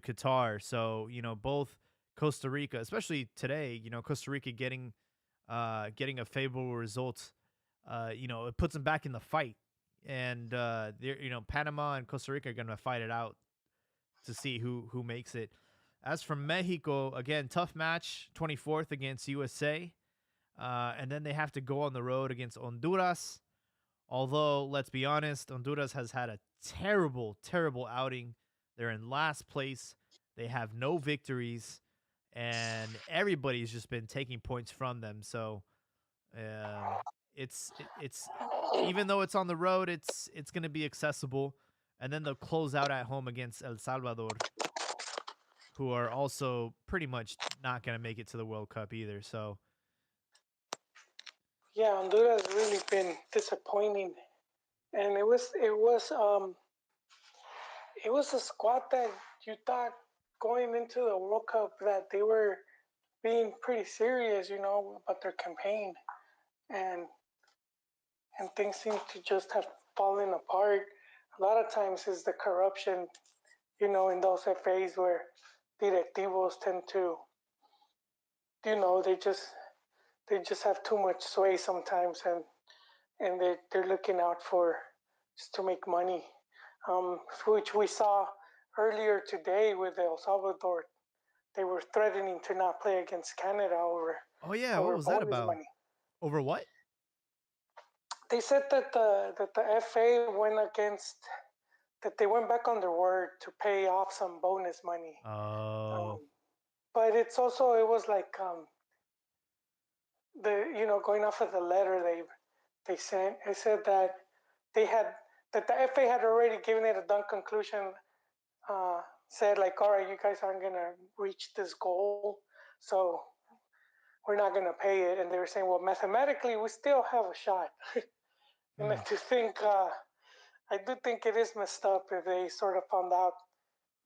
Qatar. So, both Costa Rica, especially today, Costa Rica getting a favorable result, it puts them back in the fight. And Panama and Costa Rica are gonna fight it out to see who makes it. As for Mexico, again, tough match, 24th against USA. And then they have to go on the road against Honduras. Although, let's be honest, Honduras has had a terrible, terrible outing. They're in last place. They have no victories, and everybody's just been taking points from them. So, it's even though it's on the road, it's going to be accessible. And then they'll close out at home against El Salvador, who are also pretty much not going to make it to the World Cup either. So, Yeah, Honduras really been disappointing, and it was a squad that you thought going into the World Cup that they were being pretty serious, about their campaign, and things seem to just have fallen apart. A lot of times is the corruption, in those FAs where directivos tend to, they just have too much sway sometimes, and they're looking out for just to make money, which we saw earlier today with El Salvador. They were threatening to not play against Canada oh yeah, what over was that bonus about? money. Over what? They said that the FA went against that they went back on their word to pay off some bonus money. Oh, Um, but it was like going off of the letter they sent. It said that they had that the FA had already given it a done conclusion. Said like, all right, you guys aren't gonna reach this goal, so we're not gonna pay it. And they were saying, well, mathematically, we still have a shot. And I hmm. do think I do think it is messed up if they sort of found out.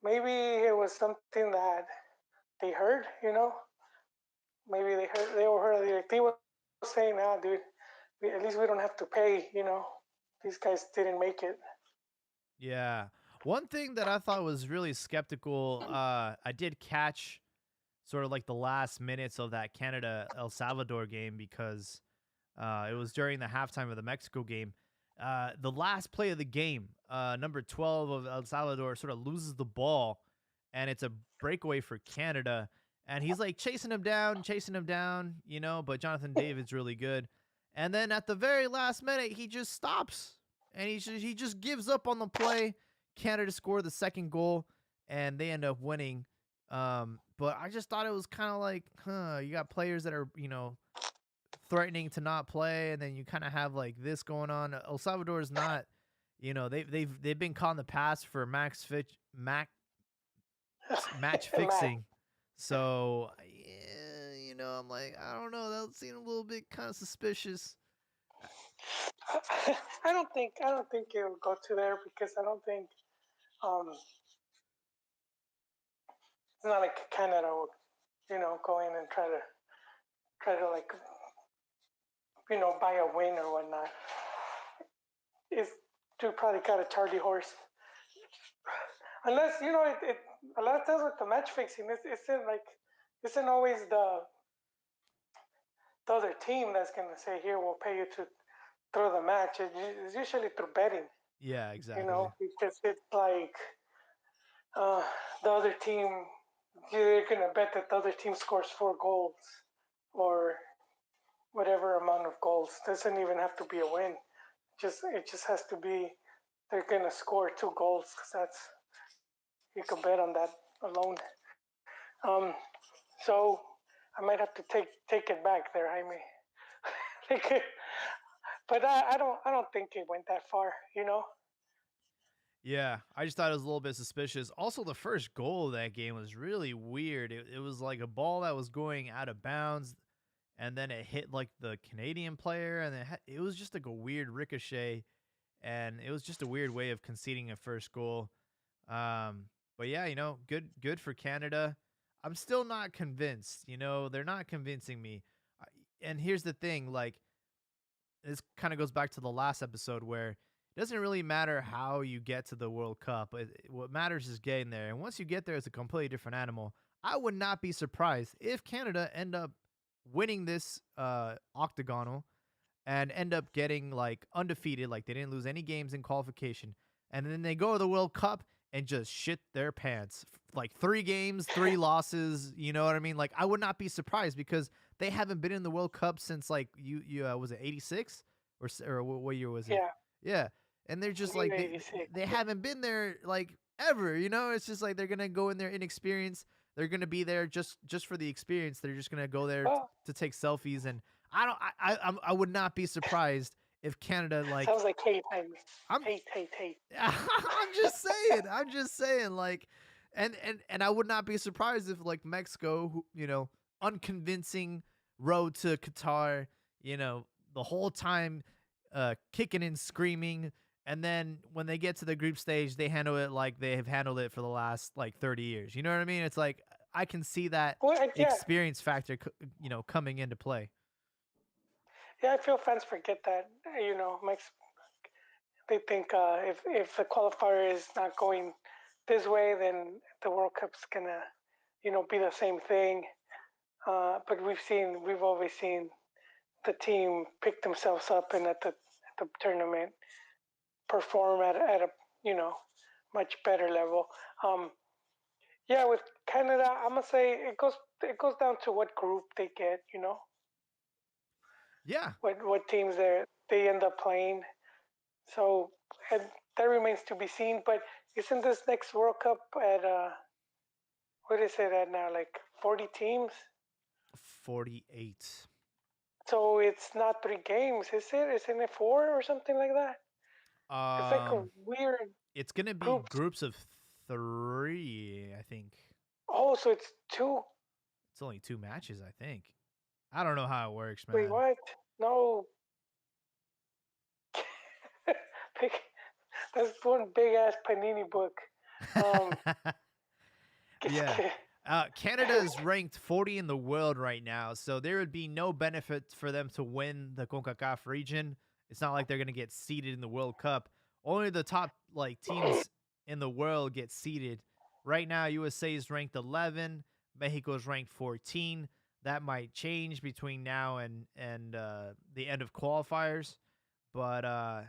Maybe it was something that they heard. Maybe they overheard the directivo saying, "Ah, dude, at least we don't have to pay." These guys didn't make it. Yeah. One thing that I thought was really skeptical, I did catch sort of like the last minutes of that Canada El Salvador game because it was during the halftime of the Mexico game. The last play of the game, number 12 of El Salvador sort of loses the ball, and it's a breakaway for Canada. And he's like chasing him down, but Jonathan David's really good. And then at the very last minute, he just stops and he just gives up on the play. Canada scored the second goal, and they end up winning. But I just thought it was kind of like, you got players that are, threatening to not play, and then you kind of have like this going on. El Salvador is not, they've been caught in the past for match Matt, fixing. So yeah, I'm like, I don't know, that seemed a little bit kind of suspicious. I don't think it will go to there because I don't think it's not like Canada will go in and try to like buy a win or whatnot. Is to probably got a tardy horse. Unless it a lot of times with the match fixing, isn't always the other team that's gonna say, here, we'll pay you to throw the match. It's usually through betting, Yeah, exactly. because it's like uh, the other team, you're gonna bet that the other team scores 4 goals or whatever amount of goals. Doesn't even have to be a win. It just has to be they're gonna score 2 goals, because that's you can bet on that alone. Um, so I might have to take it back there, Jaime. Like, but I don't think it went that far. Yeah, I just thought it was a little bit suspicious. Also, the first goal of that game was really weird. It was like a ball that was going out of bounds, and then it hit like the Canadian player, and it was just like a weird ricochet, and it was just a weird way of conceding a first goal. But yeah, good for Canada. I'm still not convinced. They're not convincing me. And here's the thing, like this kind of goes back to the last episode where It doesn't really matter how you get to the World Cup. What matters is getting there. And once you get there, it's a completely different animal. I would not be surprised if Canada end up winning this octagonal and end up getting like undefeated, like they didn't lose any games in qualification, and then they go to the World Cup and just shit their pants. Like 3 games, 3 losses. You know what I mean? Like I would not be surprised because they haven't been in the World Cup since like you was it 86 or what year was it? Yeah, Yeah, and they're just Blue like '86. they Yeah. haven't been there like ever. You know, it's just like they're gonna go in there inexperienced. They're gonna be there just for the experience. They're just gonna go there Well, to take selfies and I don't. I would not be surprised if Canada like. sounds like hate, Jaime. I'm. Hate, hate, hate. I'm just saying. I'm just saying. Like, and I would not be surprised if like Mexico, unconvincing road to Qatar, the whole time, kicking and screaming, and then when they get to the group stage, they handle it like they have handled it for the last like 30 years. You know what I mean? It's like I can see that Well, yeah, experience factor, coming into play. yeah. I feel fans forget that. They think if the qualifier is not going this way, then the World Cup's gonna, be the same thing. But we've always seen the team pick themselves up and at the tournament perform at a you know much better level. Um, yeah, with Canada, I'm gonna say it goes down to what group they get. Yeah, What teams they end up playing. So and that remains to be seen. But isn't this next World Cup at what is it at now? Like 40 teams. 48. So it's not 3 games, is it? Isn't it four or something like that? It's like a Um, weird it's gonna be group. groups of 3, I think. Oh, so it's two. It's only 2 matches, I think. I don't know how it works, Wait, man. what? No. Big, that's one big ass Panini book. Um, Yeah. Canada is ranked 40 in the world right now, so there would be no benefit for them to win the CONCACAF region. It's not like they're going to get seeded in the World Cup. Only the top like teams in the world get seeded. Right now, USA is ranked 11, Mexico is ranked 14. That might change between now and the end of qualifiers, but I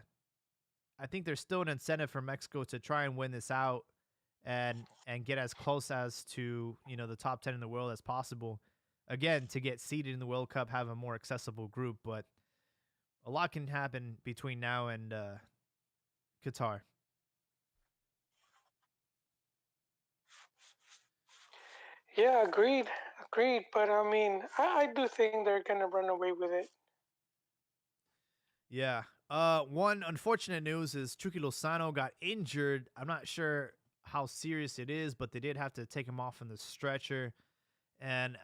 think there's still an incentive for Mexico to try and win this out and get as close as to the top 10 in the world as possible. Again, to get seeded in the World Cup, have a more accessible group, but a lot can happen between now and Qatar. yeah, agreed, agreed. But I mean, I do think they're gonna run away with it. Yeah. One unfortunate news is Chucky Losano got injured. I'm not sure how serious it is, but they did have to take him off in the stretcher. And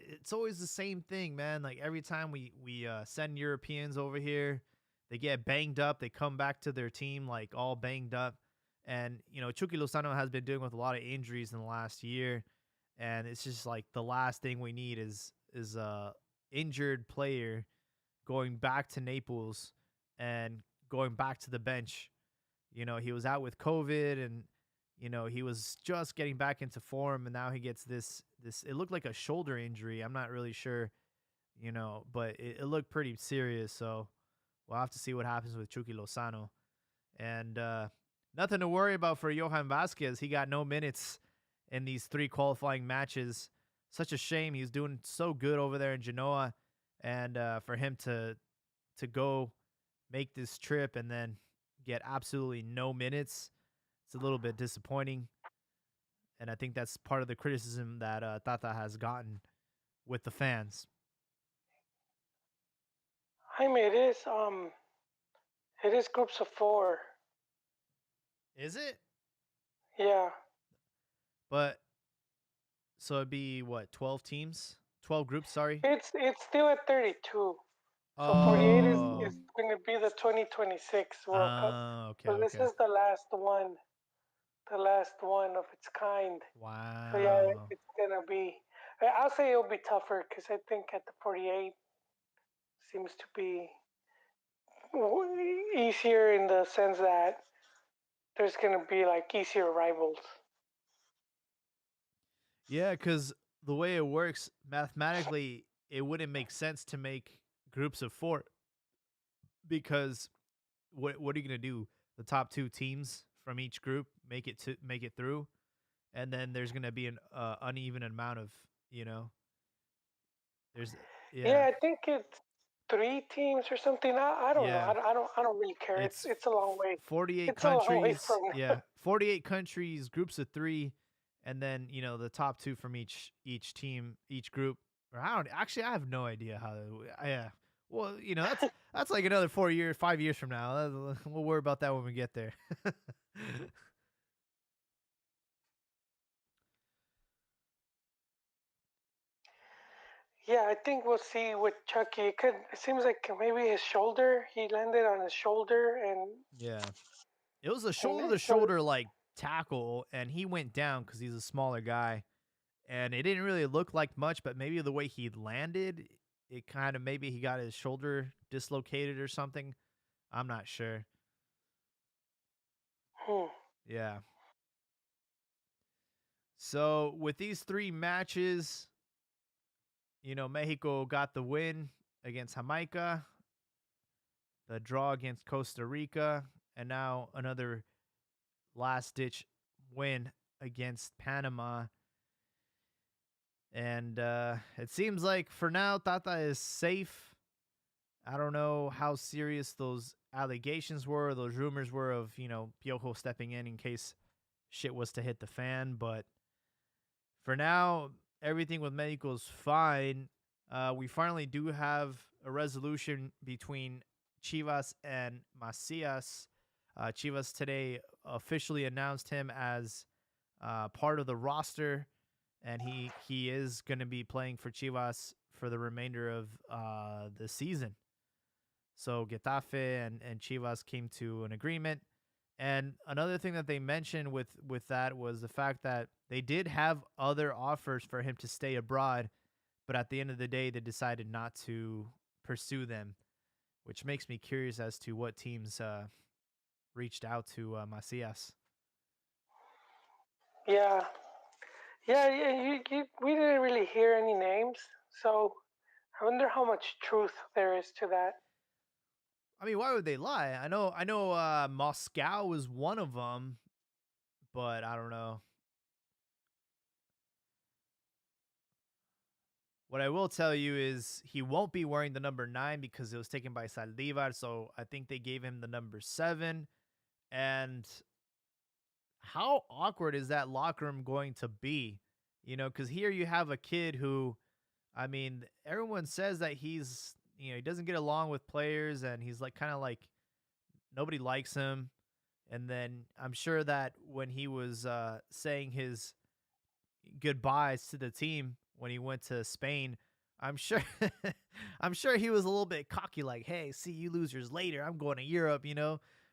it's always the same thing, man. Like every time we send Europeans over here, they get banged up. They come back to their team like all banged up. And Chucky Lozano has been dealing with a lot of injuries in the last year, and it's just like the last thing we need is a injured player going back to Naples and going back to the bench. He was out with COVID and he was just getting back into form and now he gets this it looked like a shoulder injury. I'm not really sure, but it looked pretty serious, so we'll have to see what happens with Chucky Lozano. And nothing to worry about for Johan Vasquez. He got no minutes in these 3 qualifying matches. Such a shame. He's doing so good over there in Genoa, and for him to go make this trip and then get absolutely no minutes, it's a little bit disappointing. And I think that's part of the criticism that Tata has gotten with the fans. Jaime, it is groups of four. Is it? Yeah, But so it'd be what, 12 teams? 12 groups, sorry. it's still at 32. So 48 is Oh. going to be the 2026 World Cup. Okay, So this okay. is the last one of its kind. So yeah, Wow. it's gonna be. I'll say it'll be tougher because I think at the 48 seems to be easier in the sense that there's gonna be like easier rivals. Yeah, because the way it works mathematically, it wouldn't make sense to make groups of four because what are you gonna do? The top two teams from each group make it through, and then there's gonna be an uneven amount of you know there's yeah Yeah, I think it's 3 teams or something. I don't know. yeah I don't really care. it's It's a long way. 48 It's a long way countries, from. yeah, 48 countries, groups of three, and then the top two from each group. Or I don't actually, I have no idea how. Yeah, well, that's like another 4 years, 5 years from now. We'll worry about that when we get there. Yeah, I think we'll see with Chucky. It seems like maybe his shoulder. He landed on his shoulder, Yeah, it was a and shoulder to so shoulder like tackle, and he went down because he's a smaller guy, and it didn't really look like much, but maybe the way he landed, it kind of maybe he got his shoulder dislocated or something. I'm not sure. hmm, Yeah. So with these three matches, Mexico got the win against Jamaica, the draw against Costa Rica, and now another last ditch win against Panama. And it seems like for now, Tata is safe. I don't know how serious those allegations were, those rumors were of, Piojo stepping in case shit was to hit the fan. But for now, everything with Mexico is fine. We finally do have a resolution between Chivas and Macias. Chivas today officially announced him as part of the roster, and he is going to be playing for Chivas for the remainder of the season. So Getafe and Chivas came to an agreement. And another thing that they mentioned with that was the fact that they did have other offers for him to stay abroad, but at the end of the day, they decided not to pursue them, which makes me curious as to what teams reached out to Macias. yeah, yeah. We didn't really hear any names, so I wonder how much truth there is to that. I mean, why would they lie? I know. Moscow was one of them, but I don't know. What I will tell you is he won't be wearing the number 9 because it was taken by Saldivar. So I think they gave him the number 7. And how awkward is that locker room going to be? Because here you have a kid who, I mean, everyone says that he doesn't get along with players and he's like kind of like nobody likes him. And then I'm sure that when he was saying his goodbyes to the team when he went to Spain, I'm sure I'm sure he was a little bit cocky like, "Hey, see you losers later. I'm going to Europe."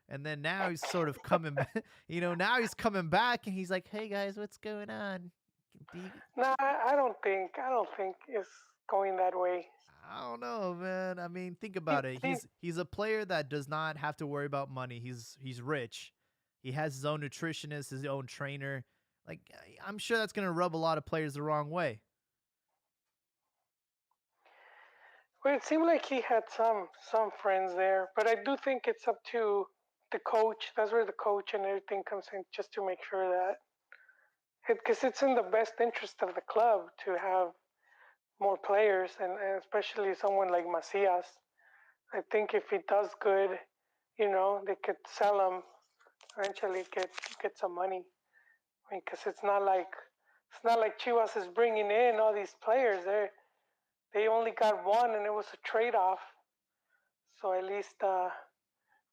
And then now he's sort of coming back, now he's coming back and he's like, "Hey guys, what's going on?" Do you, Nah, I don't think it's going that way. I don't know, man. I mean, think about it. He, He's a player that does not have to worry about money. He's rich. He has his own nutritionist, his own trainer. Like I'm sure that's going to rub a lot of players the wrong way. well, it seemed like he had some friends there, but I do think it's up to the coach. That's where the coach and everything comes in, just to make sure that because it's in the best interest of the club to have more players, and especially someone like Macias. I think if he does good, they could sell him eventually, get some money. I mean, because it's not like Chivas is bringing in all these players. They only got one, and it was a trade off. So at least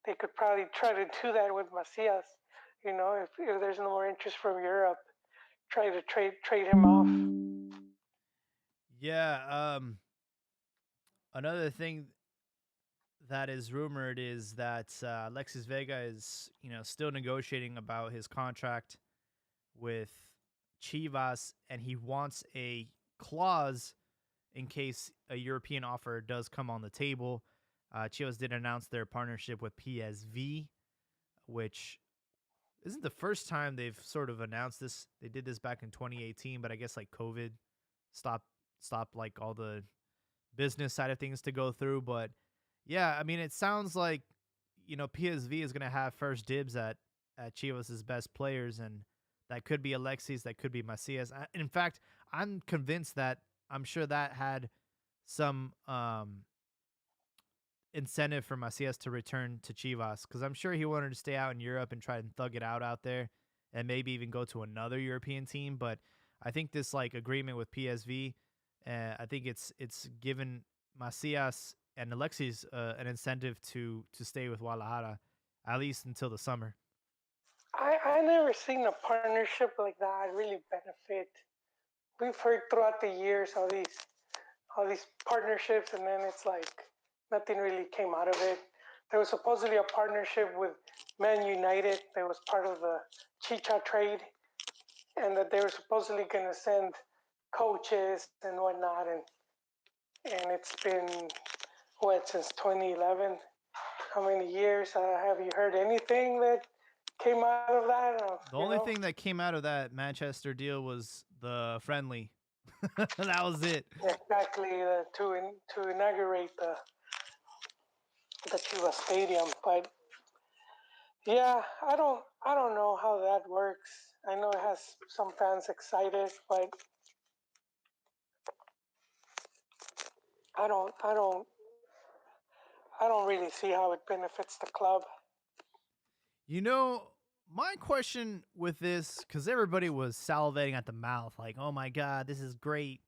they could probably try to do that with Macias. If there's no more interest from Europe, try to trade him off. Yeah, another thing that is rumored is that Alexis Vega is, still negotiating about his contract with Chivas, and he wants a clause in case a European offer does come on the table. Chivas did announce their partnership with PSV, which isn't the first time they've sort of announced this. They did this back in 2018, but I guess like COVID stopped stopped like all the business side of things to go through. But yeah, I mean, it sounds like PSV is going to have first dibs at Chivas's best players, and that could be Alexis, that could be Macias. In fact, I'm convinced that I'm sure that had some incentive for Macias to return to Chivas because I'm sure he wanted to stay out in Europe and try and thug it out there, and maybe even go to another European team. But I think this like agreement with PSV, I think it's given Macias and Alexis an incentive to stay with Guadalajara at least until the summer. I never seen a partnership like that really benefit. We've heard throughout the years all these partnerships, and then it's like nothing really came out of it. There was supposedly a partnership with Man United that was part of the Chicha trade, and that they were supposedly going to send coaches and whatnot, and it's been what since 2011. How many years? Have you heard anything that came out of that? The only thing that came out of that Manchester deal was the friendly. That was it. Exactly to inaugurate the Chivas Stadium. But yeah, I don't know how that works. I know it has some fans excited, but I don't I don't I don't really see how it benefits the club. You know, my question with this, because everybody was salivating at the mouth, like, oh my God, this is great.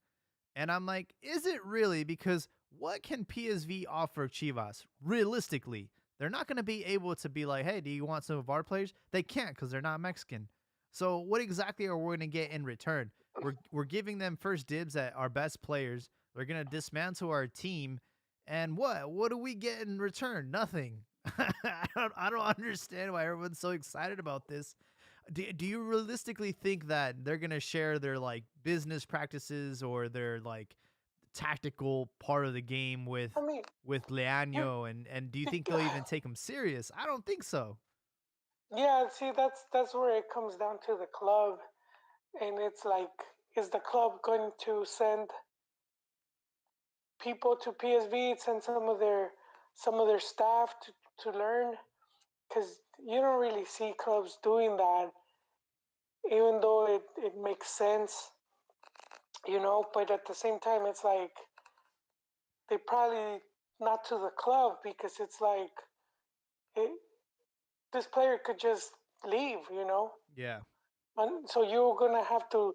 And I'm like, is it really? Because what can PSV offer Chivas realistically? They're not going to be able to be like, hey, do you want some of our players? They can't because they're not Mexican. So what exactly are we going to get in return? We're giving them first dibs at our best players. They're going to dismantle our team. And what? What do we get in return? Nothing. I don't understand why everyone's so excited about this. Do you realistically think that they're gonna share their like business practices or their like tactical part of the game I mean, with you, Leano, and do you think they'll even take him serious? I don't think so. yeah. See, that's where it comes down to the club, and it's like, is the club going to send people to PSV, send some of their staff to learn? Because you don't really see clubs doing that, even though it makes sense. But at the same time, it's like they probably not to the club because it's like it, this player could just leave. Yeah. And so you're gonna have to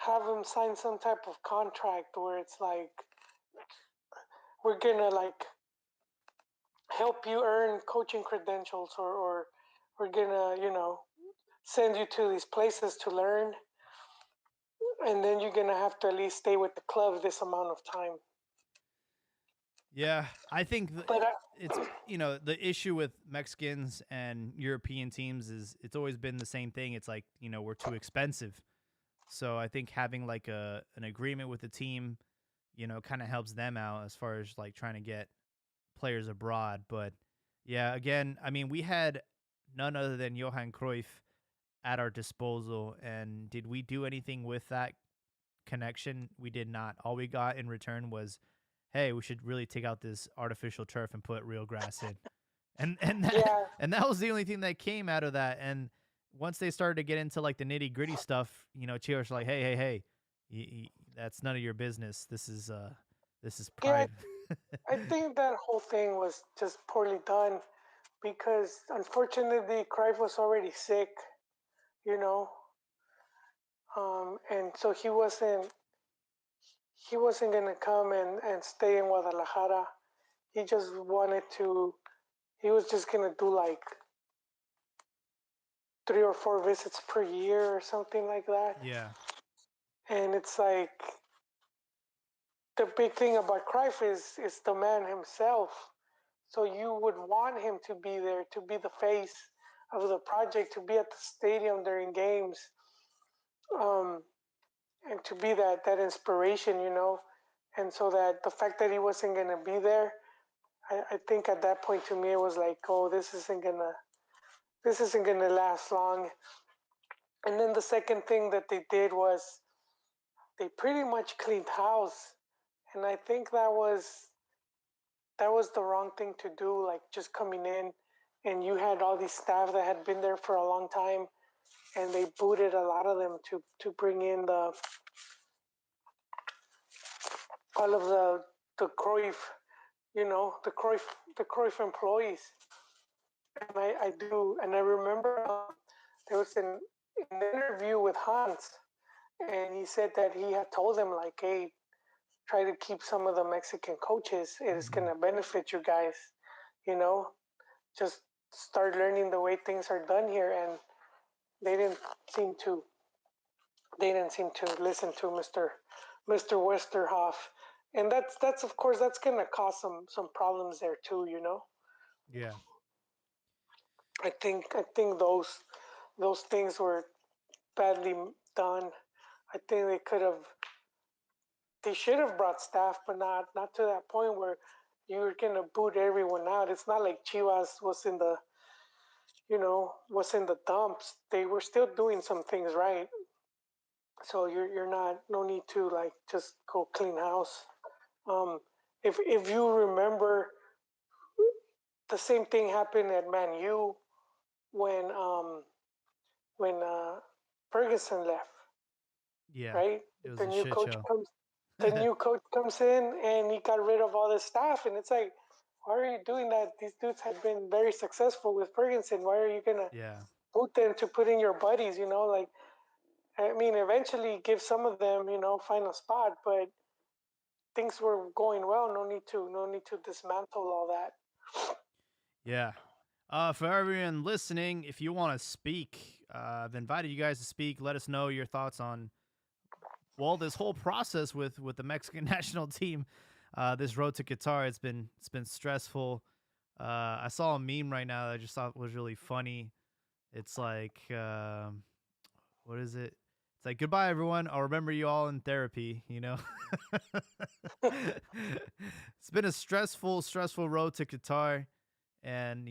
have him sign some type of contract where it's like we're gonna like help you earn coaching credentials, or we're gonna send you to these places to learn, and then you're gonna have to at least stay with the club this amount of time. Yeah, I think But it's the issue with Mexicans and European teams is it's always been the same thing. It's like we're too expensive, so I think having like an agreement with the team, kind of helps them out as far as like trying to get players abroad. But yeah, again, I mean, we had none other than Johan Cruyff at our disposal, and did we do anything with that connection? We did not. All we got in return was, hey, we should really take out this artificial turf and put real grass in. And that yeah, and that was the only thing that came out of that. And once they started to get into like the nitty gritty stuff, Chivas were like, hey, hey, hey, that's none of your business. This is yeah, private. I think that whole thing was just poorly done because unfortunately Cruyff was already sick, you know, and so he wasn't gonna come and stay in Guadalajara. He just wanted to. He was just gonna do like 3 or 4 visits per year or something like that. Yeah. And it's like the big thing about Cruyff is the man himself. So you would want him to be there, to be the face of the project, to be at the stadium during games, um, and to be that inspiration. And so that the fact that he wasn't going to be there, I think at that point to me it was like, oh, this isn't gonna last long. And then the second thing that they did was they pretty much cleaned house, and I think that was the wrong thing to do. Like just coming in, and you had all these staff that had been there for a long time, and they booted a lot of them to bring in the all of the Cruyff, the Cruyff employees. And I remember there was an interview with Hans, and he said that he had told them like, hey, try to keep some of the Mexican coaches. It is Mhm. gonna benefit you guys, you know. Just start learning the way things are done here, and they didn't seem to they didn't seem to listen to Mr. Westerhoff, and that's of course that's gonna cause some problems there too, you know. Yeah. I think those things were badly done. I think they should have brought staff, but not to that point where you're gonna boot everyone out. It's not like Chivas was in the dumps. They were still doing some things right. So you're not no need to like just go clean house. Um, if you remember, the same thing happened at Man U when Ferguson left, Yeah. right? It was The a new shit coach show. comes the new coach comes in and he got rid of all the staff, and it's like, why are you doing that? These dudes had been very successful with Ferguson. Why are you gonna Yeah. boot them to put in your buddies? Like, I mean, eventually give some of them, find a spot, but things were going well. No need to dismantle all that. Yeah. For everyone listening, if you want to speak, I've invited you guys to speak. Let us know your thoughts on this whole process with the Mexican national team. This road to Qatar, it's been stressful. I saw a meme right now that I just thought was really funny. It's like, what is it? It's like, goodbye, everyone. I'll remember you all in therapy. It's been a stressful road to Qatar, and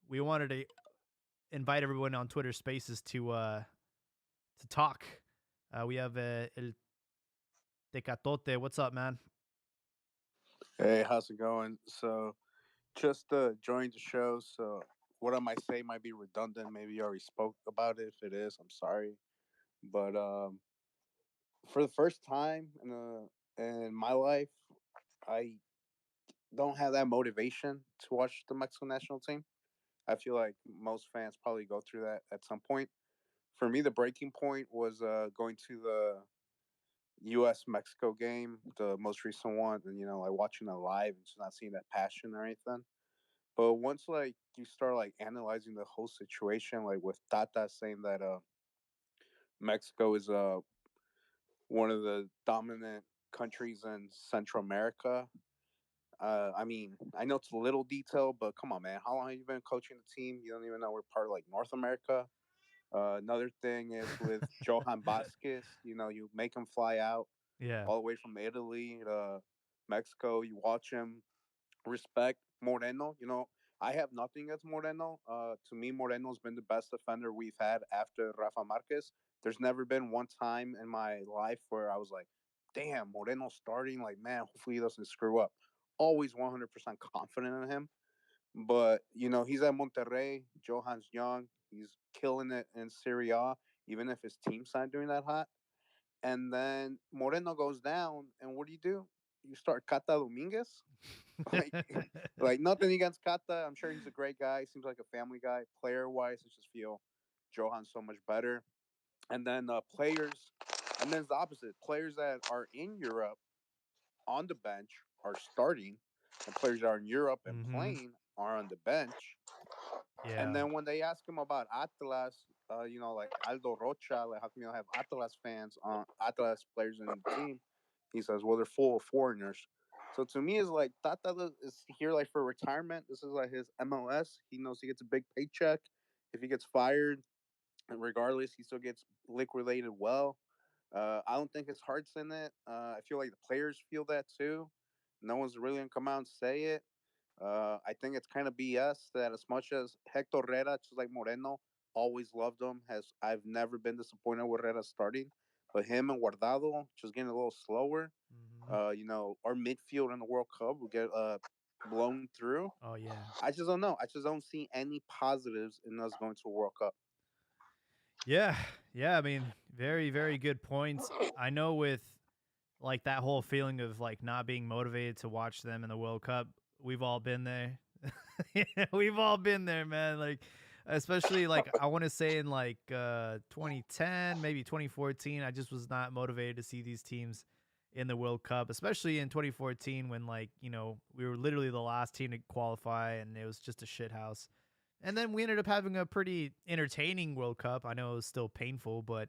we wanted to invite everyone on Twitter Spaces to talk. We have El Tecatote. What's up, man? Hey, how's it going? So, just joined the show. So, what I might say might be redundant. Maybe you already spoke about it. If it is, I'm sorry. But for the first time in my life, I don't have that motivation to watch the Mexico national team. I feel like most fans probably go through that at some point. For me, the breaking point was going to the U.S. Mexico game, the most recent one, and like watching it live and just not seeing that passion or anything. But once like you start like analyzing the whole situation, like with Tata saying that Mexico is one of the dominant countries in Central America. I mean, I know it's a little detail, but come on, man, how long have you been coaching the team? You don't even know we're part of like North America. Another thing is with Johan Vasquez. You make him fly out Yeah. all the way from Italy to Mexico. You watch him respect Moreno. I have nothing against Moreno. To me, Moreno's been the best defender we've had after Rafa Marquez. There's never been one time in my life where I was like, damn, Moreno's starting. Like, man, hopefully he doesn't screw up. Always 100% confident in him. But, he's at Monterrey. Johan's young. He's killing it in Serie A, even if his team's not doing that hot. And then Moreno goes down, and what do? You start Cata Dominguez, like like nothing against Kata. I'm sure he's a great guy. Seems like a family guy. Player wise, I just feel Johan's so much better. And then and then it's the opposite. Players that are in Europe on the bench are starting, and players that are in Europe and Mm-hmm. playing are on the bench. And Yeah. then when they ask him about Atlas, like Aldo Rocha, like how come you don't have Atlas fans on Atlas players in the team? He says, well, they're full of foreigners. So to me, it's like Tata is here like for retirement. This is like his MLS. He knows he gets a big paycheck. If he gets fired, and regardless, he still gets liquidated well. I don't think his heart's in it. I feel like the players feel that too. No one's really gonna come out and say it. I think it's kind of BS that as much as Hector Herrera, just like Moreno, always loved him. Has I've never been disappointed with Herrera starting, but him and Guardado just getting a little slower. Hmm. Our midfield in the World Cup will get blown through. Oh yeah. I just don't know. I just don't see any positives in us going to a World Cup. Yeah, yeah. I mean, very, very good points. I know with like that whole feeling of like not being motivated to watch them in the World Cup. We've all been there. Yeah, we've all been there, man. Like, especially like I want to say in like 2010, maybe 2014. I just was not motivated to see these teams in the World Cup, especially in 2014 when like we were literally the last team to qualify and it was just a shit house. And then we ended up having a pretty entertaining World Cup. I know it was still painful, but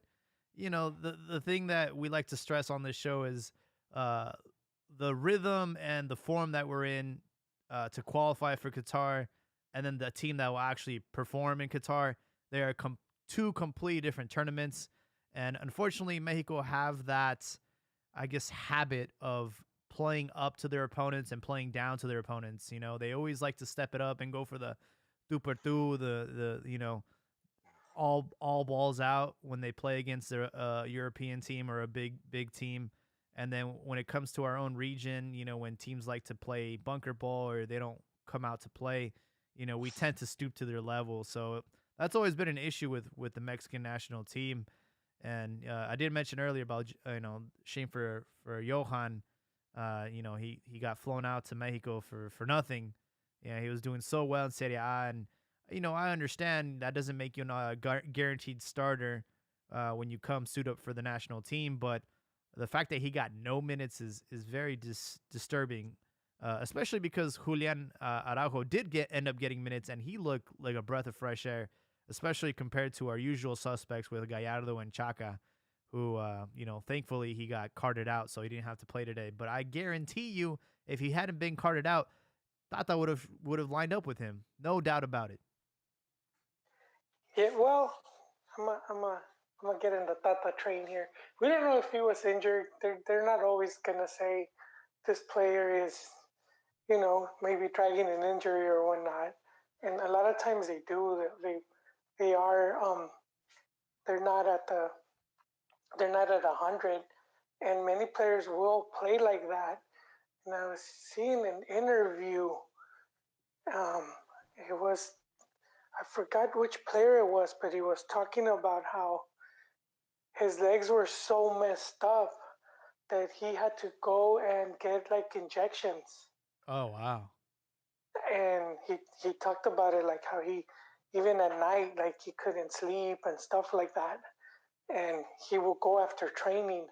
the thing that we like to stress on this show is uh the rhythm and the form that we're in to qualify for Qatar, and then the team that will actually perform in Qatar. They are two completely different tournaments, and unfortunately, Mexico have that, I guess, habit of playing up to their opponents and playing down to their opponents. They always like to step it up and go for the two per two, the all balls out when they play against a European team or a big team. And then when it comes to our own region, when teams like to play bunker ball or they don't come out to play, we tend to stoop to their level. So that's always been an issue with the Mexican national team. And I did mention earlier about shame for Johan. He got flown out to Mexico for nothing. Yeah, he was doing so well in Serie A, and I understand that doesn't make you a guaranteed starter when you come suit up for the national team, but the fact that he got no minutes is very disturbing, especially because Julian Araujo did end up getting minutes, and he looked like a breath of fresh air, especially compared to our usual suspects with Gallardo and Chaka, who thankfully he got carted out, so he didn't have to play today. But I guarantee you, if he hadn't been carted out, Tata would have lined up with him, no doubt about it. Yeah, well, I'm gonna get in the Tata train here. We don't know if he was injured. They're not always gonna say this player is, maybe dragging an injury or whatnot. And a lot of times they do. They are they're not at the they're not at 100, and many players will play like that. And I was seeing an interview. Um, it was I forgot which player it was, but he was talking about how his legs were so messed up that he had to go and get like injections. Oh wow. And he talked about it like how he even at night like he couldn't sleep and stuff like that. And he will go after training,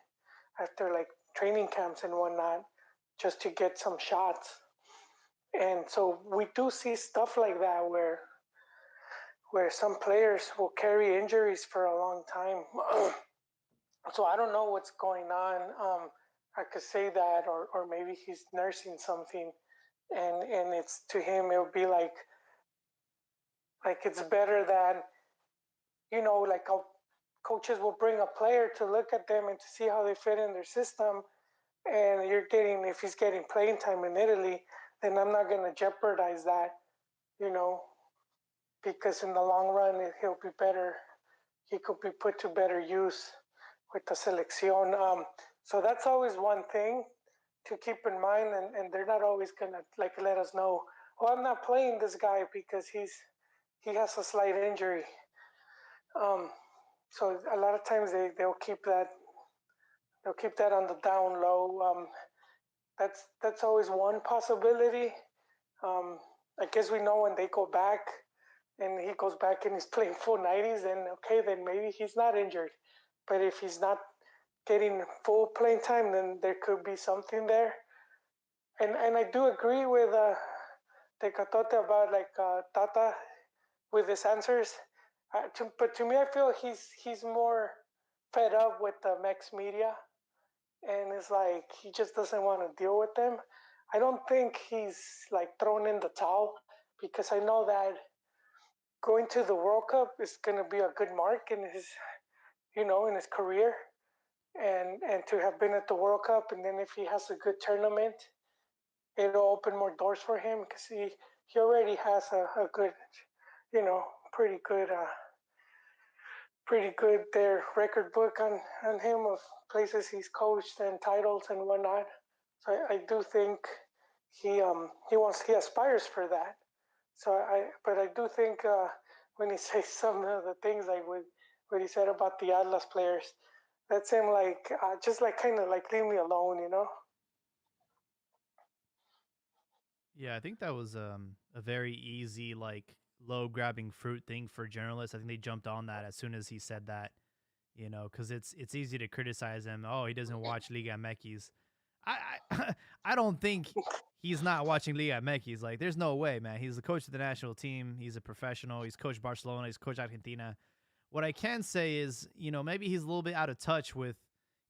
after like training camps and whatnot, just to get some shots. And so we do see stuff like that where some players will carry injuries for a long time. So I don't know what's going on. I could say that, or maybe he's nursing something, and it's to him it'll be like it's better than like coaches will bring a player to look at them and to see how they fit in their system, and if he's getting playing time in Italy, then I'm not going to jeopardize that, you know, because in the long run he'll be better. He could be put to better use with the selección. So that's always one thing to keep in mind, and they're not always gonna like let us know. Oh, I'm not playing this guy because he has a slight injury. Um, so a lot of times they'll keep that on the down low. That's always one possibility. Um, I guess we know when they go back and he goes back and he's playing full 90s, then okay, then maybe he's not injured. But if he's not getting full playing time, then there could be something there. And I do agree with Tecatote about like Tata with his answers. But to me, I feel he's more fed up with the Mex media, and it's like he just doesn't want to deal with them. I don't think he's like thrown in the towel because I know that going to the World Cup is going to be a good mark in his in his career, and to have been at the World Cup, and then if he has a good tournament, it'll open more doors for him because he already has a good, pretty good their record book on him of places he's coached and titles and whatnot. So I do think he aspires for that. But I do think when he says some of the things like what he said about the Atlas players, that's him like just like kind of like leave me alone. Yeah, I think that was a very easy, like low grabbing fruit thing for journalists. I think they jumped on that as soon as he said that, because it's easy to criticize him. Oh, he doesn't watch Liga MX. I I don't think he's not watching Liga MX. Like, there's no way, man. He's the coach of the national team. He's a professional. He's coached Barcelona. He's coached Argentina. What I can say is, maybe he's a little bit out of touch with,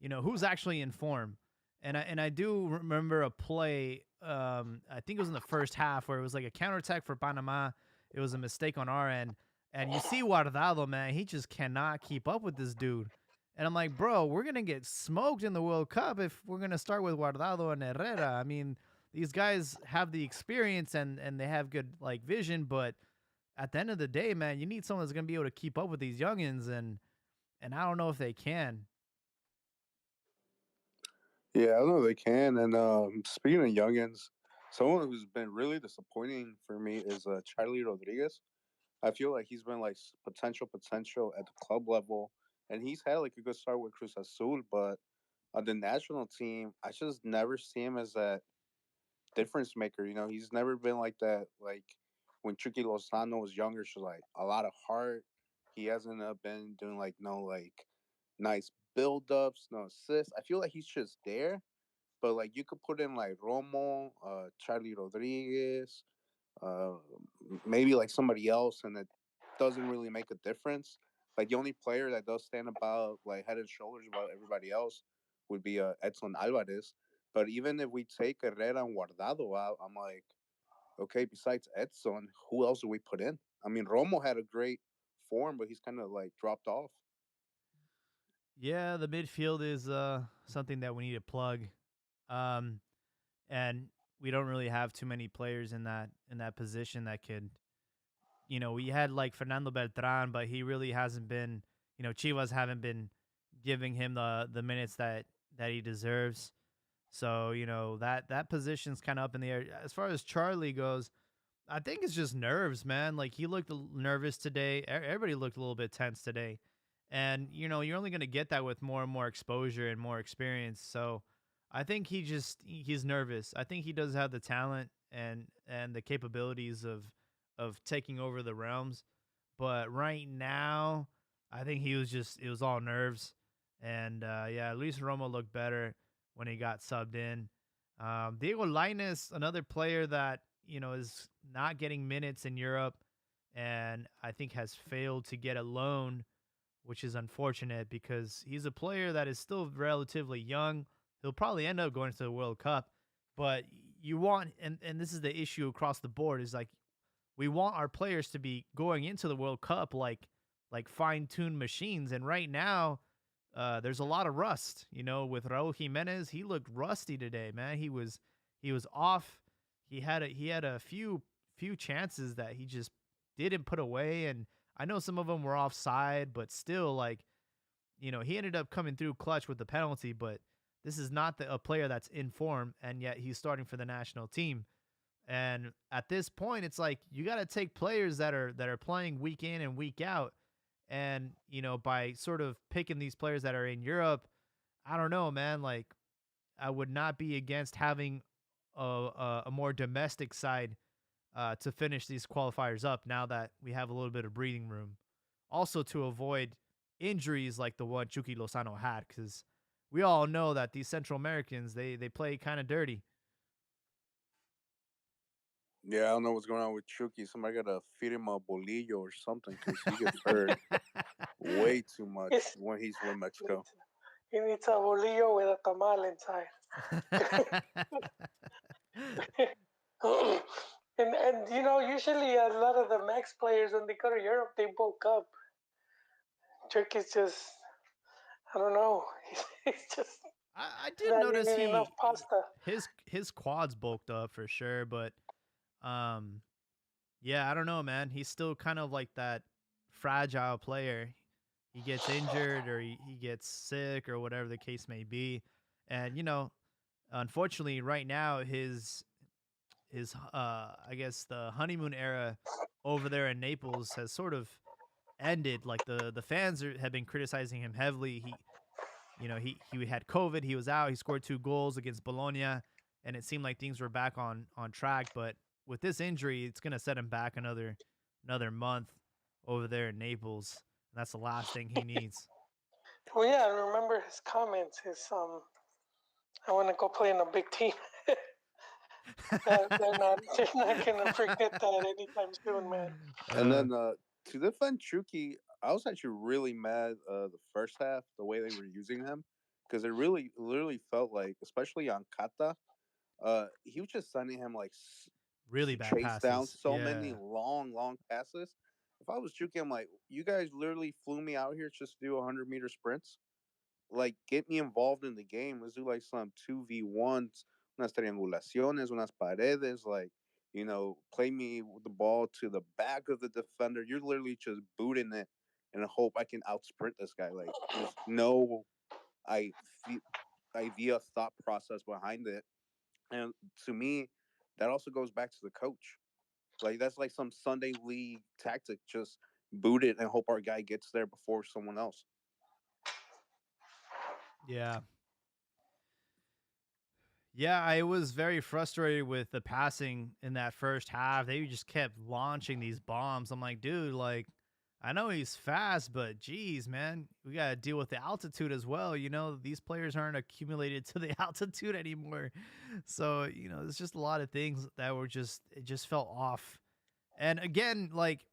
who's actually in form. And I do remember a play. I think it was in the first half where it was like a counterattack for Panama. It was a mistake on our end, and you see Guardado, man, he just cannot keep up with this dude. And I'm like, bro, we're gonna get smoked in the World Cup if we're gonna start with Guardado and Herrera. I mean, these guys have the experience and they have good like vision, but at the end of the day, man, you need someone that's gonna be able to keep up with these youngins, and I don't know if they can. Yeah, I know they can. And speaking of youngins, someone who's been really disappointing for me is Charlie Rodriguez. I feel like he's been like potential at the club level, and he's had like a good start with Cruz Azul, but on the national team, I just never see him as that difference maker. You know, he's never been like that. Like when Chucky Lozano was younger, she was like a lot of heart. He hasn't been doing like no like nice build ups, no assists. I feel like he's just there. But like you could put in like Romo, Charlie Rodriguez, uh, maybe like somebody else, and it doesn't really make a difference. Like the only player that does stand about like head and shoulders above everybody else would be Edson Alvarez. But even if we take Herrera and Guardado out, I'm like, okay, besides Edson, who else do we put in? I mean, Romo had a great form, but he's kind of like dropped off. Yeah, the midfield is something that we need to plug. Um, and we don't really have too many players in that position that could, we had like Fernando Beltran, but he really hasn't been, Chivas haven't been giving him the minutes that he deserves. So, that position's kind of up in the air. As far as Charlie goes, I think it's just nerves, man. Like, he looked nervous today. Everybody looked a little bit tense today. And, you're only going to get that with more and more exposure and more experience. So, I think he's nervous. I think he does have the talent and the capabilities of taking over the realms. But right now, I think it was all nerves. And yeah, Luis Romo looked better when he got subbed in. Diego Lightness, another player that is not getting minutes in Europe, and I think has failed to get a loan, which is unfortunate because he's a player that is still relatively young. He'll probably end up going to the World Cup, but you want and this is the issue across the board is like we want our players to be going into the World Cup like fine-tuned machines. And right now, there's a lot of rust. With Raul Jimenez, he looked rusty today, man. He was off. He had a few chances that he just didn't put away, and I know some of them were offside, but still, like, he ended up coming through clutch with the penalty. But this is not a player that's in form, and yet he's starting for the national team. And at this point, it's like you got to take players that are playing week in and week out. And by sort of picking these players that are in Europe, I don't know, man. Like, I would not be against having a more domestic side to finish these qualifiers up. Now that we have a little bit of breathing room, also to avoid injuries like the one Chucky Lozano had, because we all know that these Central Americans they play kind of dirty. Yeah, I don't know what's going on with Chucky. Somebody got to feed him a bolillo or something because he gets hurt way too much It's, when he's with Mexico. he needs a bolillo with a tamal inside. and usually a lot of the max players when they go to Europe they bulk up. Trick is just I don't know. He's just I did Not notice eating enough pasta. his quads bulked up for sure, but um yeah, I don't know, man. He's still kind of like that fragile player. He gets injured or he gets sick or whatever the case may be. And unfortunately right now his I guess the honeymoon era over there in Naples has sort of ended. Like the fans have been criticizing him heavily. He had COVID. He was out. He scored 2 goals against Bologna, and it seemed like things were back on track. But with this injury, it's gonna set him back another month over there in Naples. And that's the last thing he needs. Well, yeah, I remember his comments. I want to go play in a big team. They're not gonna forget that anytime soon, man. And uh, then to defend Chucky, I was actually really mad the first half the way they were using him because it really literally felt like, especially on Kata, he was just sending him like really to bad chase down passes. so many Yeah, long passes. If I was Chucky, I'm like, you guys literally flew me out here just to do 100-meter sprints. Like, get me involved in the game. Let's do like some 2v1s, unas triangulaciones, unas paredes. Like, play me with the ball to the back of the defender. You're literally just booting it and hope I can out sprint this guy. Like, there's no I idea, thought process behind it. And to me, that also goes back to the coach. Like, that's like some Sunday league tactic. Just boot it and hope our guy gets there before someone else. yeah. Yeah, I was very frustrated with the passing in that first half. They just kept launching these bombs. I'm like, dude, like, I know he's fast, but geez, man, we got to deal with the altitude as well. These players aren't accumulated to the altitude anymore. So, there's just a lot of things that it just felt off. And again, like,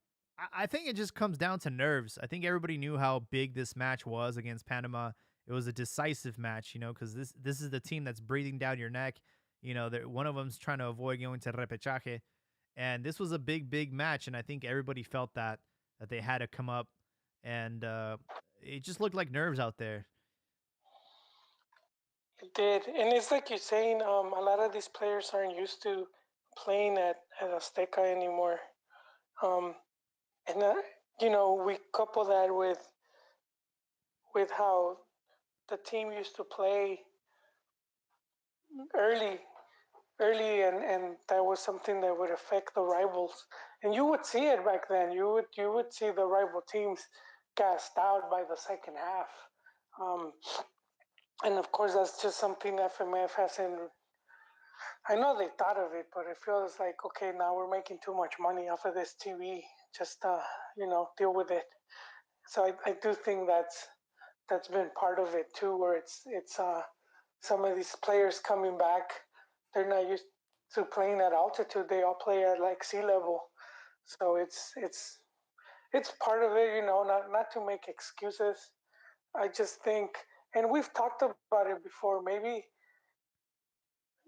I think it just comes down to nerves. I think everybody knew how big this match was against Panama. It was a decisive match, because this is the team that's breathing down your neck. One of them's trying to avoid going to repechaje, and this was a big match. And I think everybody felt that they had to come up, and it just looked like nerves out there. It did, and it's like you're saying. A lot of these players aren't used to playing at Azteca anymore. Um, and we couple that with how the team used to play early early, and that was something that would affect the rivals. And you would see it back then. You would see the rival teams gassed out by the second half. Um, and of course, that's just something FMF hasn't. I know they thought of it, but it feels like, okay, now we're making too much money off of this TV. Just deal with it. So I do think that's been part of it too, where it's some of these players coming back. They're not used to playing at altitude. They all play at like sea level. So it's part of it. Not to make excuses. I just think, and we've talked about it before. Maybe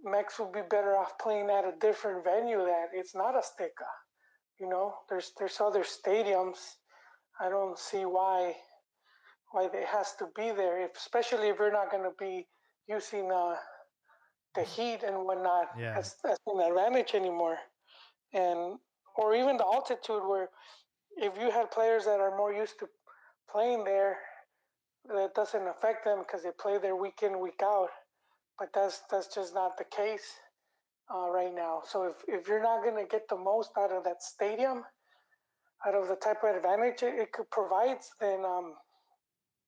Mex would be better off playing at a different venue. That it's not Azteca. There's other stadiums. I don't see why it has to be there, especially if you're not going to be using the heat and whatnot Yeah, as an advantage anymore. And or even the altitude, where if you had players that are more used to playing there, that doesn't affect them because they play there week in week out. But that's just not the case right now. So if you're not going to get the most out of that stadium, out of the type of advantage it could provides, then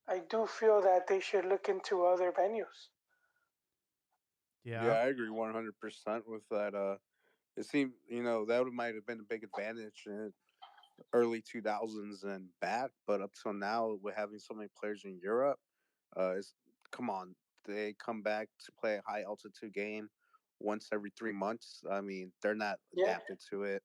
I do feel that they should look into other venues. Yeah, yeah, I agree 100% with that. It seemed, that might have been a big advantage in early 2000s and back, but up till now, with having so many players in Europe, it's come on, they come back to play a high altitude game once every 3 months. I mean, they're not Yeah, adapted to it.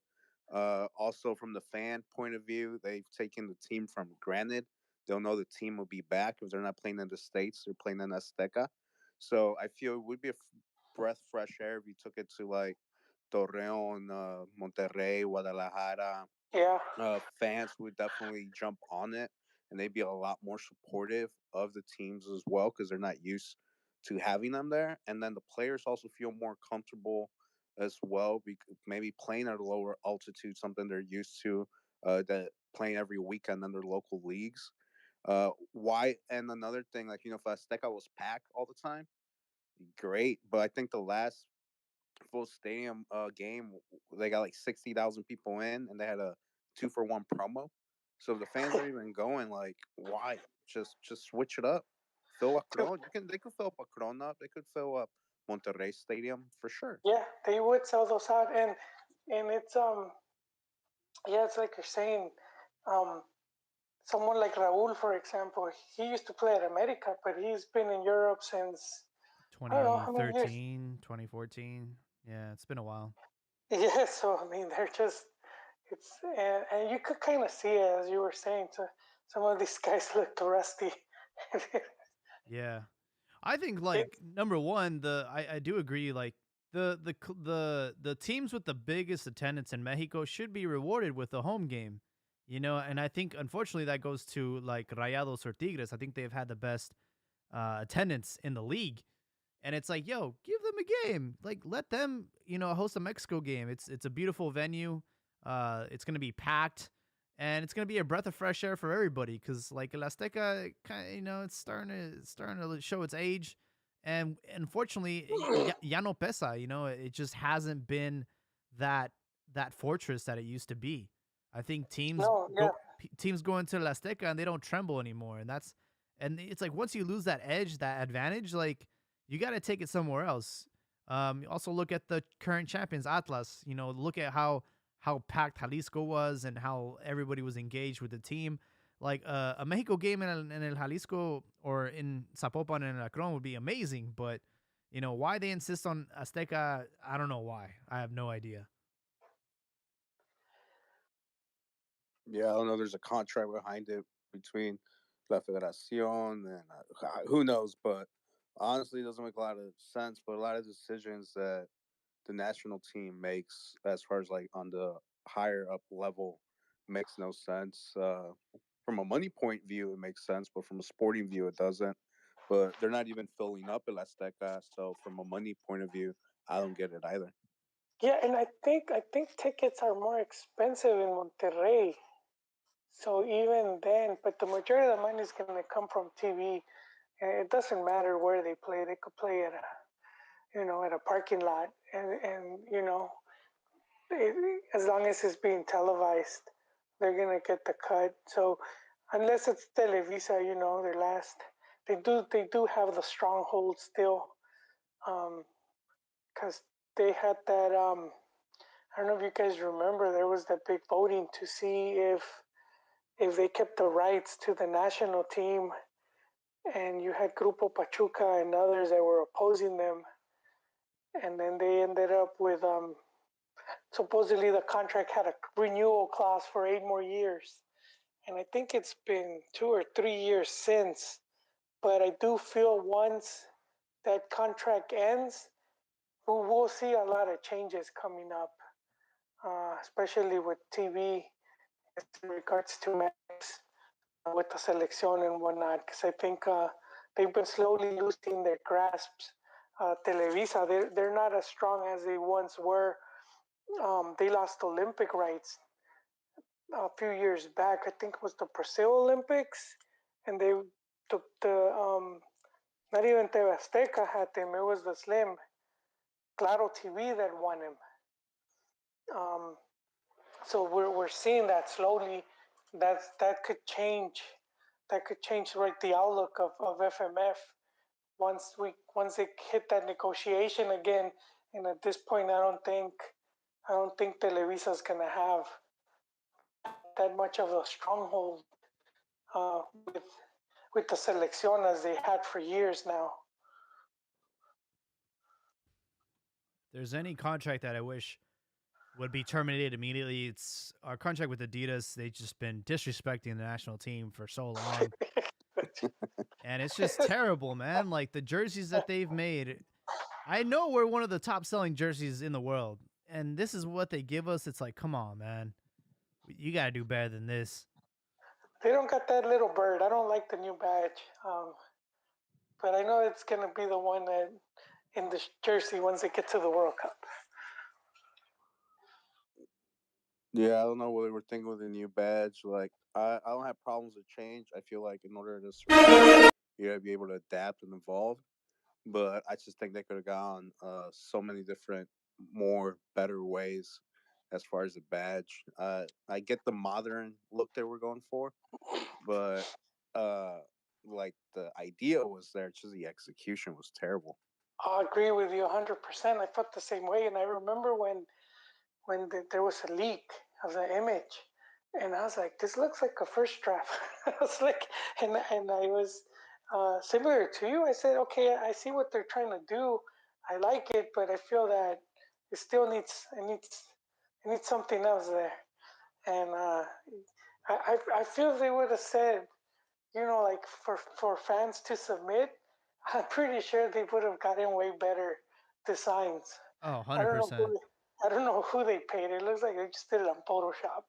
Also, from the fan point of view, they've taken the team from granted. They'll know the team will be back if they're not playing in the States, they're playing in Azteca. So I feel it would be a breath fresh air if you took it to like Torreon, Monterrey, Guadalajara. yeah, Fans would definitely jump on it, and they'd be a lot more supportive of the teams as well because they're not used to having them there, and then the players also feel more comfortable as well, maybe playing at a lower altitude, something they're used to, that playing every weekend in their local leagues. Why? And another thing, like if Azteca was packed all the time, great. But I think the last full stadium game, they got like 60,000 people in, and they had a 2-for-1 promo. So if the fans are even going, like, why? Just switch it up. Fill up Corona. They could fill up a Corona. They could fill up Monterrey Stadium for sure. Yeah, they would sell those out, and it's yeah, it's like you're saying, um, someone like Raul, for example, he used to play at America, but he's been in Europe since I don't know how many years. 2013, 2014. Yeah, it's been a while. Yeah, so I mean, they're just it's and you could kind of see it as you were saying. So some of these guys look rusty. Yeah. I think like It's number one, I do agree. Like the teams with the biggest attendance in Mexico should be rewarded with a home game, And I think unfortunately that goes to like Rayados or Tigres. I think they've had the best attendance in the league, and it's like, yo, give them a game. Like let them, host a Mexico game. It's a beautiful venue. It's gonna be packed. And it's gonna be a breath of fresh air for everybody, because like El Azteca, kind of, it's starting to show its age, and unfortunately, ya no pesa. It just hasn't been that that fortress that it used to be. I think no, yeah, teams go into El Azteca and they don't tremble anymore, and it's like once you lose that edge, that advantage, like you got to take it somewhere else. Also look at the current champions, Atlas. Look at how packed Jalisco was and how everybody was engaged with the team. Like a Mexico game in El Jalisco or in Zapopan and El Acron would be amazing, but why they insist on Azteca, I don't know why. I have no idea. Yeah, I don't know. There's a contract behind it between La Federación and who knows, but honestly, it doesn't make a lot of sense. But a lot of decisions that the national team makes, as far as like on the higher up level, makes no sense. From a money point view, it makes sense, but from a sporting view, it doesn't. But they're not even filling up El Azteca, so from a money point of view, I don't get it either. yeah, and I think tickets are more expensive in Monterrey. So even then, but the majority of the money is going to come from TV. And it doesn't matter where they play. They could play at at a parking lot, and as long as it's being televised, they're gonna get the cut. So unless it's Televisa, their last, they do have the stronghold still, because they had that. I don't know if you guys remember, there was that big voting to see if they kept the rights to the national team, and you had Grupo Pachuca and others that were opposing them, and then they ended up with supposedly the contract had a renewal clause for 8 more years, and I think it's been 2 or 3 years since. But I do feel once that contract ends, we will see a lot of changes coming up, especially with TV in regards to matches with the selection and whatnot. Because I think they've been slowly losing their grasps. Televisa, they're not as strong as they once were. They lost Olympic rights a few years back. I think it was the Brazil Olympics, and they took the not even TV Azteca had them. It was the Slim Claro TV that won him. Um, so we're seeing that slowly. That could change. That could change like the outlook of FMF once they hit that negotiation again. And at this point, I don't think Televisa's gonna have that much of a stronghold uh, with with the selección as they had for years now. There's any contract that I wish would be terminated immediately. It's our contract with Adidas. They've just been disrespecting the national team for so long. And it's just terrible, man. Like the jerseys that they've made. I know we're one of the top selling jerseys in the world. And this is what they give us. It's like, come on, man. You got to do better than this. They don't got that little bird. I don't like the new badge. but I know it's gonna be the one that in the jersey once they get to the World Cup. Yeah, I don't know what they were thinking with the new badge. Like, I don't have problems with change. I feel like in order to survive, you gotta be able to adapt and evolve. But I just think they could have gone so many different, more better ways as far as the badge. I get the modern look they were going for, but uh, like the idea was there, just the execution was terrible. I agree with you 100%. I felt the same way, and I remember when there was a leak of the image, and I was like, "This looks like a first draft." I was like, and I was similar to you. I said, "Okay, I see what they're trying to do. I like it, but I feel that it still needs something else there." And I feel they would have said, like for fans to submit, I'm pretty sure they would have gotten way better designs. Oh, I don't know 100%. who I don't know who they paid. It looks like they just did it on Photoshop.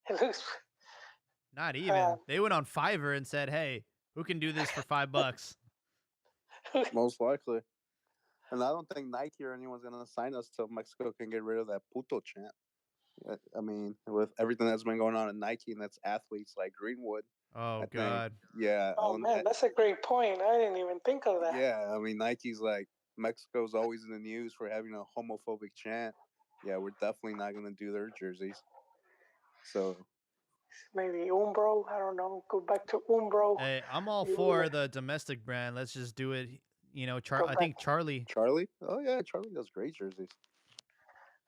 It looks Not uh, even. They went on Fiverr and said, "Hey, who can do this for $5?" Most likely. And I don't think Nike or anyone's gonna sign us till Mexico can get rid of that puto chant. I mean, with everything that's been going on in Nike and that's athletes like Greenwood, I Oh think, god. yeah, oh man, that's a great point. I didn't even think of that. yeah. I mean, Nike's like Mexico's always in the news for having a homophobic chant. Yeah, we're definitely not gonna do their jerseys. So Maybe Umbro. I don't know. Go back to Umbro. Hey, I'm all You for the domestic brand. Let's just do it. go I back. think Charlie. Charlie, oh yeah, Charlie does great jerseys.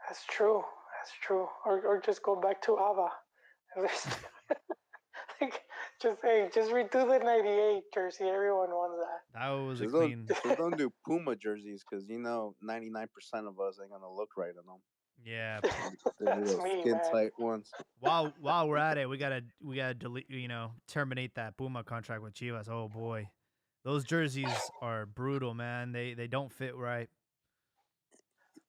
That's true. That's true. Or just go back to Ava. Like, just redo the '98 jersey. Everyone wants that. That was a Just don't, clean. just don't do Puma jerseys because 99% of us ain't gonna look right in them. Yeah. They be That's those me, skin man. tight ones. While we're at it, we gotta delete. Terminate that Puma contract with Chivas. Oh boy, those jerseys are brutal, man. They don't fit right.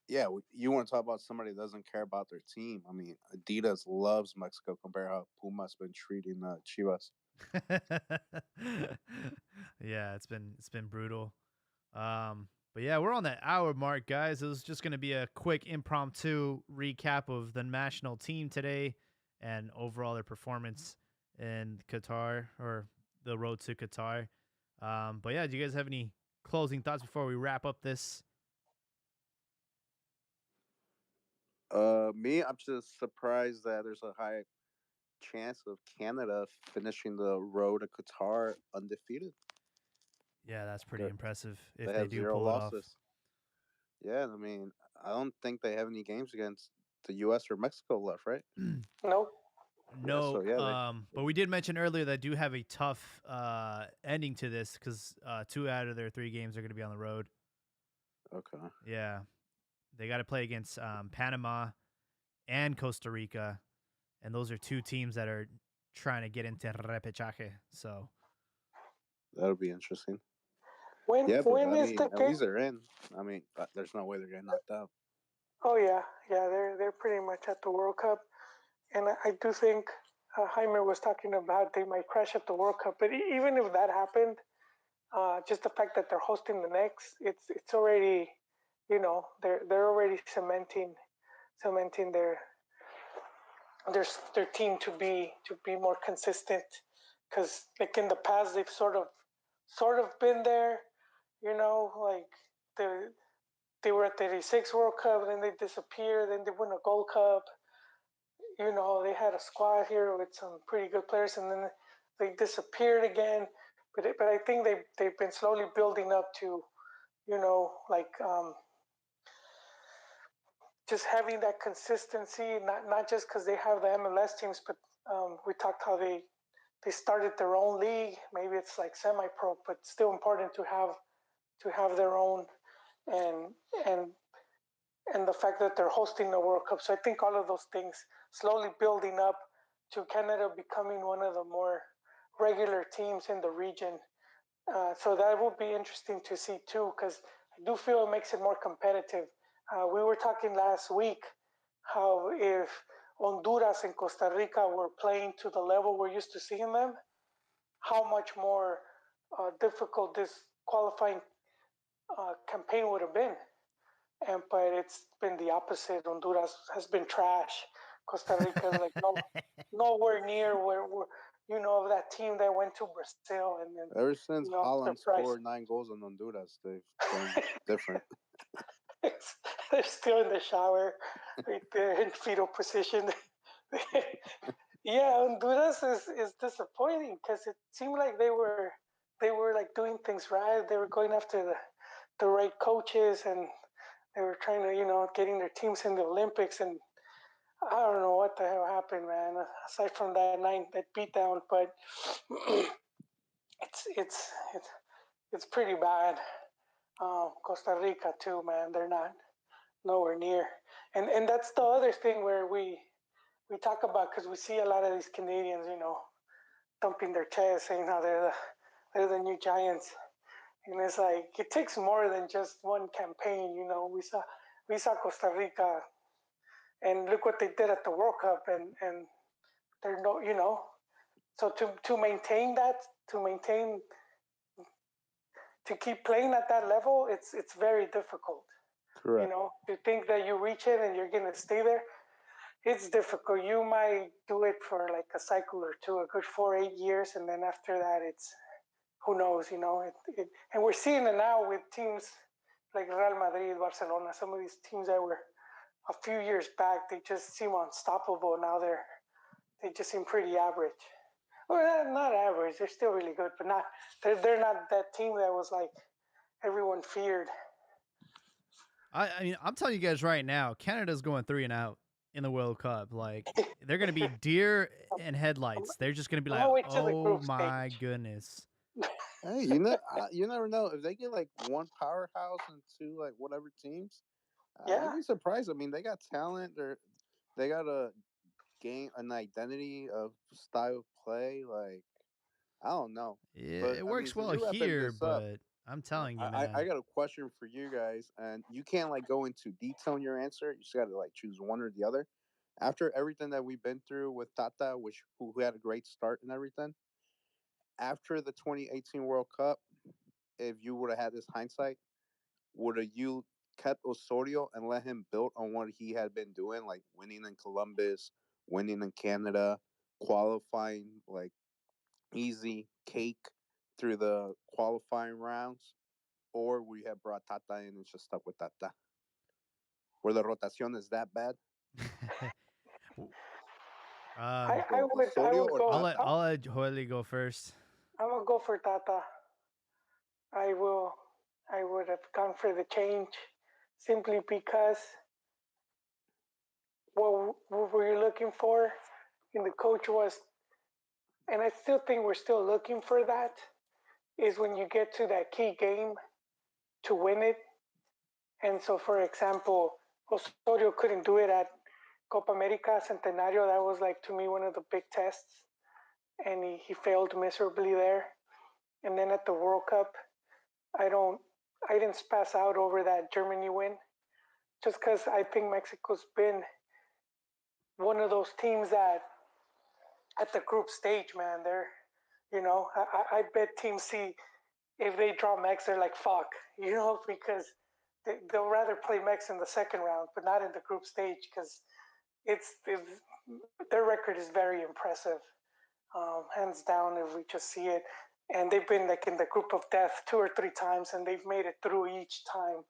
Yeah, you want to talk about somebody that doesn't care about their team? I mean, Adidas loves Mexico compared to how Puma's been treating Chivas. Yeah, it's been brutal. But yeah, we're on that hour mark, guys. It was just gonna be a quick impromptu recap of the national team today and overall their performance in Qatar or the road to Qatar. But yeah, do you guys have any closing thoughts before we wrap up this? Me, I'm just surprised that there's a high chance of Canada finishing the road to Qatar undefeated. Yeah, that's pretty They're, impressive if they they have do zero pull it off. losses. Yeah, I mean, I don't think they have any games against the U.S. or Mexico left, right? Nope. Yeah, so No, yeah, but we did mention earlier that do have a tough ending to this because 2 out of their 3 games are going to be on the road. okay. Yeah, they got to play against Panama and Costa Rica, and those are 2 teams that are trying to get into repechaje. So That'll be interesting. When Yeah, but when I is mean, the at game? least they're in. I mean, there's no way they're getting knocked out. Oh yeah. They're pretty much at the World Cup, and I do think Jaime was talking about they might crash at the World Cup. But even if that happened, just the fact that they're hosting the next, it's already, they're already cementing their team to be more consistent. Because like in the past, they've sort of been there, like they they were at the '86 World Cup, then they disappear, then they win a Gold Cup. They had a squad here with some pretty good players, and then they disappeared again. But I think they've been slowly building up to, like just having that consistency. Not just because they have the MLS teams, but we talked how they started their own league. Maybe it's like semi-pro, but still important to have their own, and and and the fact that they're hosting the World Cup. So I think all of those things slowly building up to Canada becoming one of the more regular teams in the region. So that will be interesting to see too, because I do feel it makes it more competitive. We were talking last week how if Honduras and Costa Rica were playing to the level we're used to seeing them, how much more difficult this qualifying campaign would have been. But it's been the opposite. Honduras has been trash. Costa Rica's like nowhere near where that team that went to Brazil and then Ever since Holland surprise. scored 9 goals on Honduras, they've been different. They're still in the shower, right there in fetal position. Yeah, Honduras is disappointing because it seemed like they were like doing things right. They were going after the right coaches and they were trying to getting their teams in the Olympics and I don't know what the hell happened, man. Aside from that beatdown, but it's pretty bad. Costa Rica too, man. They're not nowhere near, and that's the other thing where we talk about because we see a lot of these Canadians, thumping their chest, saying how they're the new giants, and it's like it takes more than just one campaign. We saw Costa Rica, and look what they did at the World Cup, and they're no, so to maintain that, to maintain to keep playing at that level, it's very difficult. Correct. To think that you reach it and you're gonna stay there, it's difficult. You might do it for like a cycle or two, a good 4-8 years, and then after that, it's who knows. And we're seeing it now with teams like Real Madrid, Barcelona, some of these teams that were a few years back, they just seem unstoppable. Now they just seem pretty average. Well, not average. They're still really good, but not. They're not that team that was like everyone feared. I mean, I'm telling you guys right now, Canada's going 3-0 in the World Cup. Like, they're going to be deer in headlights. They're just going to be I'm like, gonna wait till the oh group my stage. goodness. Hey, you never know if they get like one powerhouse and two like whatever teams. Yeah. You'd be surprised. I mean, they got talent. They got a game, an identity of style of play. Like I don't know, but It I mean, works since well you're wrapping here, this up, but I'm telling you, I man. got a question for you guys, and you can't like go into detail in your answer. You just got to like choose one or the other. After everything that we've been through with Tata, who had a great start and everything, after the 2018 World Cup, if you would have had this hindsight, would have you kept Osorio and let him build on what he had been doing, like winning in Columbus, winning in Canada, qualifying like easy cake through the qualifying rounds, or would you have brought Tata in and just stuck with Tata? Were the rotaciones that bad? um, I would Osorio or go. Tata? I'll let Joely go first. I'm gonna go for Tata. I will. I would have gone for the change, simply because what were you looking for? And the coach was, and I still think we're still looking for that. Is when you get to that key game to win it. And so, for example, Osorio couldn't do it at Copa America Centenario. That was like to me one of the big tests, and he failed miserably there. And then at the World Cup, I don't I didn't pass out over that Germany win, just because I think Mexico's been one of those teams that at the group stage, man, I bet Team C, if they draw Mex, they're like fuck, because they'll rather play Mex in the second round, but not in the group stage because it's their record is very impressive, hands down. If we just see it, and they've been like in the group of death 2 or 3 times, and they've made it through each time.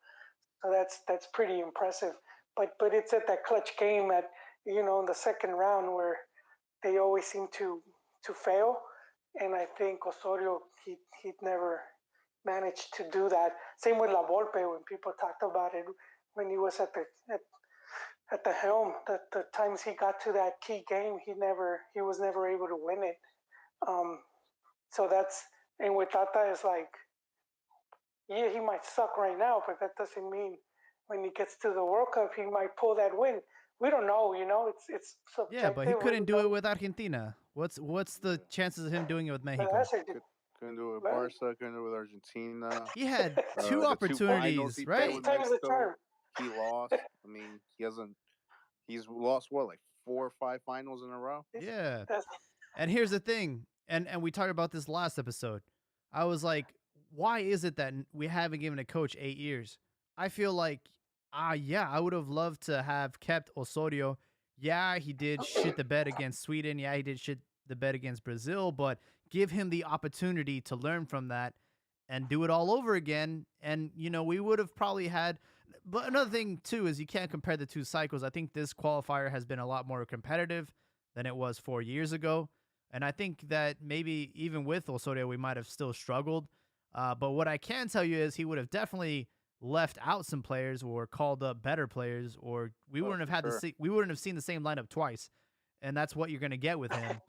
So that's pretty impressive. But it's at that clutch game at in the second round where they always seem to fail, and I think Osorio he'd never managed to do that. Same with La Volpe when people talked about it when he was at the helm. The times he got to that key game, he was never able to win it. Um, so that's and with Tata is like, yeah, he might suck right now, but that doesn't mean when he gets to the World Cup he might pull that win. We don't know, it's Yeah, but he subjective. couldn't do it with Argentina. What's the Yeah. chances of him doing it with But Mexico? that's a good, Couldn't do it with right? Barca. Couldn't do it with Argentina. He had two The two finals opportunities, he played 50 right? with times the Mexico, charm. he lost. I mean, he hasn't. He's lost what, like 4 or 5 finals in a row. Yeah. That's And here's the thing, and we talked about this last episode. I was like, why is it that we haven't given a coach 8 years? I feel like, yeah, I would have loved to have kept Osorio. Yeah, he did shit the bed against Sweden. Yeah, he did shit the bed against Brazil, but give him the opportunity to learn from that and do it all over again. And, we would have probably had. But another thing, too, is you can't compare the two cycles. I think this qualifier has been a lot more competitive than it was 4 years ago. And I think that maybe even with Osorio, we might have still struggled. But what I can tell you is he would have definitely left out some players or called up better players, or we Oh, wouldn't have for had sure. we wouldn't have seen the same lineup twice. And that's what you're going to get with him.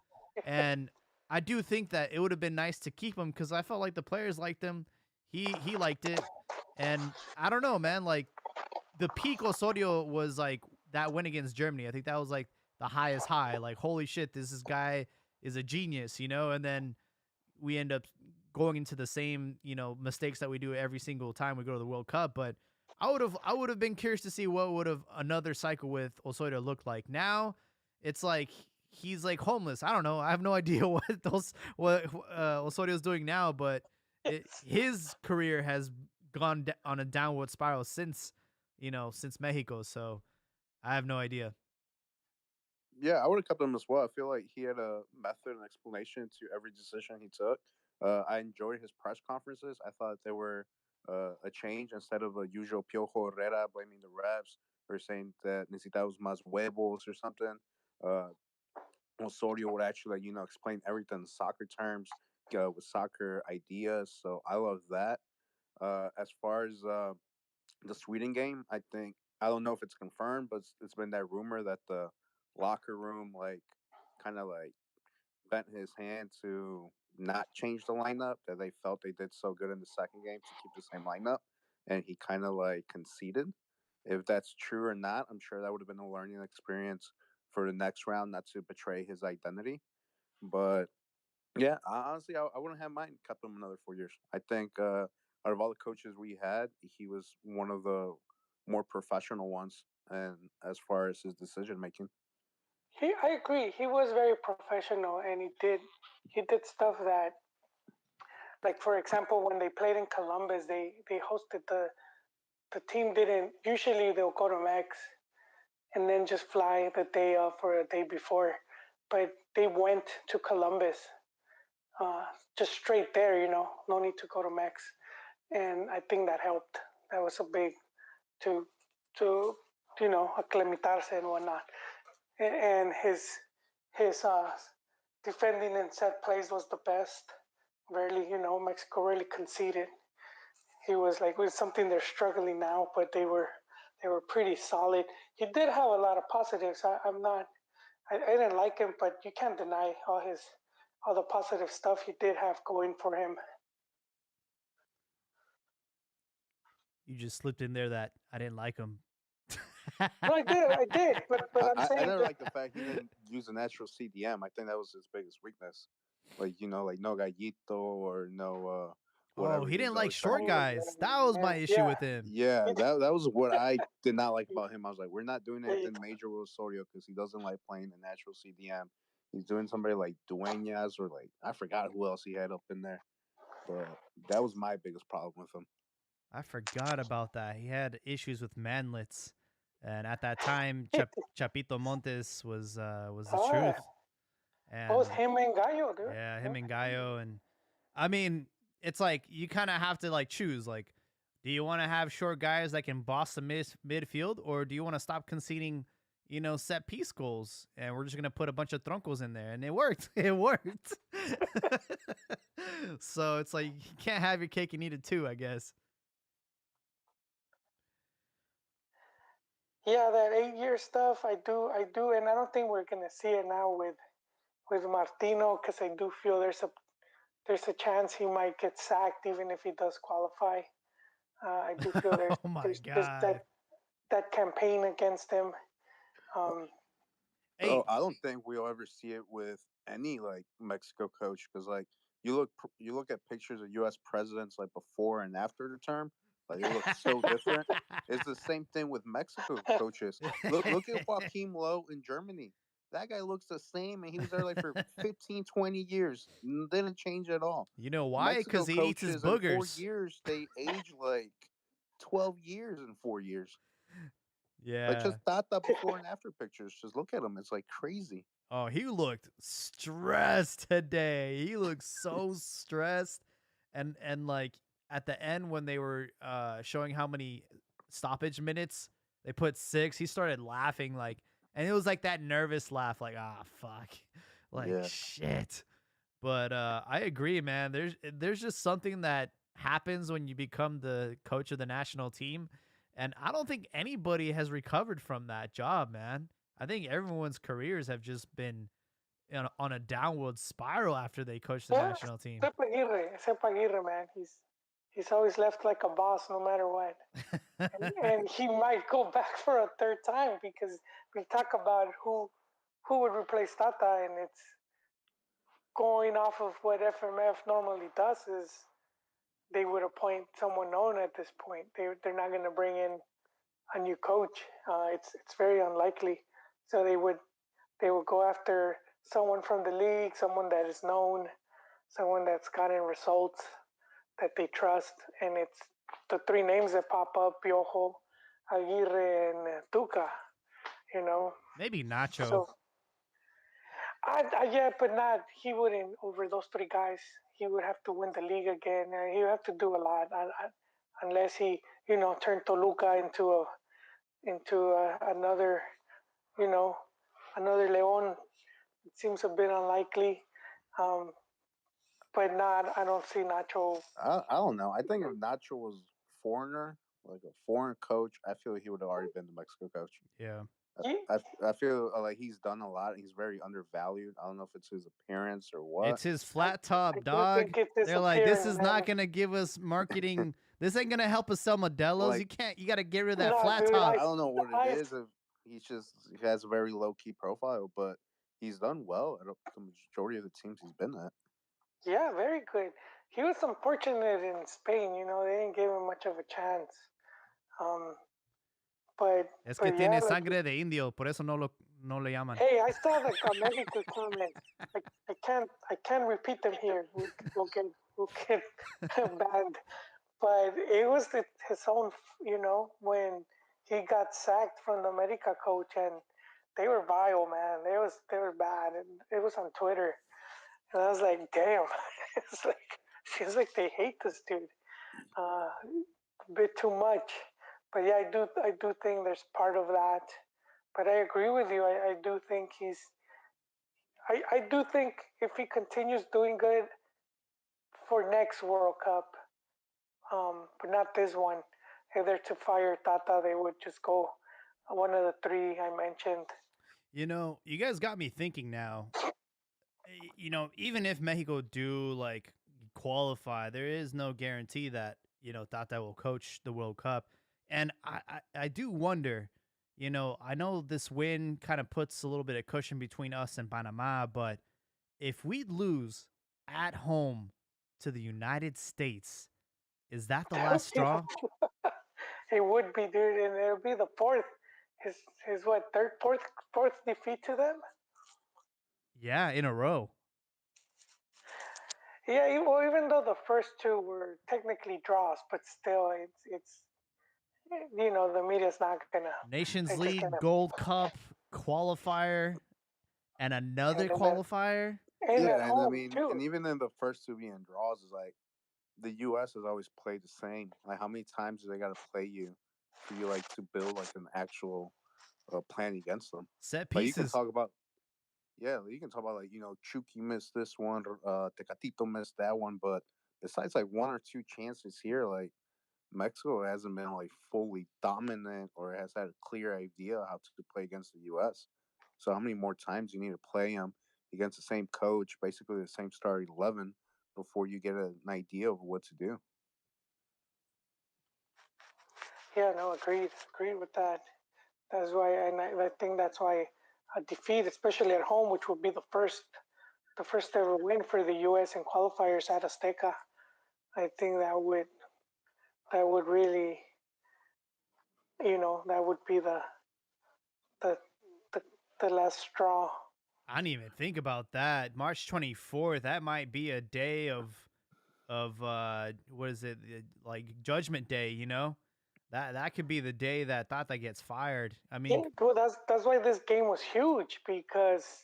And I do think that it would have been nice to keep him because I felt like the players liked him. He liked it, and I don't know, man. Like the peak Osorio was like that win against Germany. I think that was like the highest high. Like holy shit, this guy is a genius, And then we end up going into the same, mistakes that we do every single time we go to the World Cup. But I would have been curious to see what would have another cycle with Osorio looked like. Now it's like he's like homeless. I don't know. I have no idea what Osorio's doing now, but his career has gone on a downward spiral since Mexico. So I have no idea. Yeah, I would have kept him as well. I feel like he had a method and explanation to every decision he took. I enjoyed his press conferences. I thought they were a change instead of a usual Piojo Herrera blaming the refs or saying that necesitamos más huevos or something. Uh, Osorio would actually, explain everything in soccer terms with soccer ideas. So I love that. As far as the Sweden game, I don't know if it's confirmed, but it's been that rumor that the locker room like kind of like bent his hand to not change the lineup that they felt they did so good in the second game to keep the same lineup, and he kind of like conceded. If that's true or not, I'm sure that would have been a learning experience for the next round, not to betray his identity. But yeah, honestly, I wouldn't have mind kept him another 4 years. I think out of all the coaches we had, he was one of the more professional ones, and as far as his decision making. I agree. He was very professional, and he did stuff that, like for example, when they played in Columbus, they hosted the team didn't usually they'll go to Max and then just fly the day off or a day before, but they went to Columbus, uh, just straight there. No need to go to Max, and I think that helped. That was a big to to acclimatarse and whatnot. And his defending in set plays was the best. Rarely, Mexico really conceded. He was like, it was something they're struggling now, but they were pretty solid. He did have a lot of positives. I'm not, I didn't like him, but you can't deny all the positive stuff he did have going for him. You just slipped in there that I didn't like him. No, I did, but I'm I saying never that liked the fact he didn't use a natural CDM. I think that was his biggest weakness. Like like no gallito or no Oh, whatever he he was didn't like always trying to short oh do. guys. yeah, That was my man, issue yeah, with him. Yeah, he, that was what I did not like about him. I was like, we're not doing he, anything major with Osorio because he doesn't like playing the natural CDM. He's doing somebody like Duenas or like I forgot who else he had up in there, but that was my biggest problem with him. I forgot about that. He had issues with manlets, and at that time, Chapito Montes was the ah, truth. both And him and Gallo, dude. yeah, Yeah. him and Gallo, and I mean, it's like you kind of have to like choose. Like, do you want to have short guys that can boss the midfield, or do you want to stop conceding, set piece goals? And we're just gonna put a bunch of troncos in there, and it worked. It worked. So it's like you can't have your cake and eat it too, I guess. Yeah, that 8 year stuff, I do, and I don't think we're gonna see it now with Martino because I do feel there's a chance he might get sacked even if he does qualify. I do feel there's Oh my there's god. that campaign against him. Um, Bro, Hey, I don't think we'll ever see it with any like Mexico coach because like you look at pictures of U.S. presidents like before and after the term, like they look so different. It's the same thing with Mexico coaches. Look at Joaquim Lowe in Germany. That guy looks the same, and he was there like for 15, 20 years. Didn't change at all. You know why? Mexico Because he eats his coaches in 4 boogers. years, they age like 12 years in 4 years. Like Yeah. just Tata before and after pictures. Just look at him. It's like crazy. Oh, he looked stressed today. He looked so stressed. And like at the end when they were showing how many stoppage minutes they put 6, he started laughing like, and it was like that nervous laugh like, ah, fuck. Like Yeah. shit. But I agree, man. There's just something that happens when you become the coach of the national team, and I don't think anybody has recovered from that job, man. I think everyone's careers have just been on a downward spiral after they coach the Yeah, national team. Except Aguirre, man. He's always left like a boss, no matter what. And he might go back for a third time because we talk about who would replace Tata, and it's going off of what FMF normally does is they would appoint someone known at this point. They're not going to bring in a new coach. It's very unlikely. So they would go after someone from the league, someone that is known, someone that's gotten results that they trust, and it's the three names that pop up: Piojo, Aguirre, and Tuca. You know, Maybe Nacho. so yeah, but not. He wouldn't over those three guys. He would have to win the league again. He would have to do a lot, unless he, turned Toluca into another, you know, another Leon. It seems a bit unlikely, um, but not. I don't see Nacho. I don't know. I think if Nacho was foreigner, like a foreign coach, I feel he would have already been the Mexico coach. Yeah. He, I feel like he's done a lot. He's very undervalued. I don't know if it's his appearance or what. It's his I, flat I top, do dog. think it's his They're like, this appearance, is man. not gonna give us marketing. This ain't gonna help us sell Modelo's. Like, You gotta get rid of that No, flat dude, top. I don't know what it I, is. If he has a very low key profile, but he's done well at the majority of the teams he's been at. yeah, very good. He was unfortunate in Spain. They didn't give him much of a chance. Um, but Es que but yeah, tiene like, sangre de indio, por eso no le llaman. hey, I saw the Mexico comment. I can't repeat them here. We'll get banned. But it was his own. When he got sacked from the America coach, and they were vile, man. They were bad, and it was on Twitter. And I was like, damn. It's like they hate this dude. A bit too much. But yeah, I do think there's part of that. But I agree with you. I do think I do think if he continues doing good for next World Cup, but not this one, if they're to fire Tata, they would just go one of the three I mentioned. You guys got me thinking now. Even if Mexico do like qualify, there is no guarantee that Tata will coach the World Cup, and I do wonder. I know this win kind of puts a little bit of cushion between us and Panama, but if we lose at home to the United States, is that the last straw? It would be, dude, and it'll be the fourth. His what, third, fourth defeat to them? Yeah, in a row. Yeah, well, even though the first two were technically draws, but still, it's the media's not gonna. They're Nations just League, gonna. Gold Cup, qualifier, and another And then qualifier. and at Yeah, and I home mean, too. and even in the first two being draws, is like the U.S. has always played the same. Like, how many times do they got to play you for you like to build like an actual plan against them? Set Like you can pieces. talk about, yeah, you can talk about like Chucky missed this one, Tecatito missed that one, but besides like one or two chances here, like Mexico hasn't been like fully dominant or has had a clear idea how to play against the U.S. So how many more times you need to play them against the same coach, basically the same starting 11, before you get an idea of what to do? Yeah, no, agreed with that. That's why, and I think that's why a defeat, especially at home, which would be the first ever win for the U.S. in qualifiers at Azteca, I think that would really, that would be the the the last straw. I didn't even think about that. March 24th, that might be a day of what is it? Like Judgment Day, you know? That could be the day that Tata gets fired. I mean, Yeah, well, that's why this game was huge because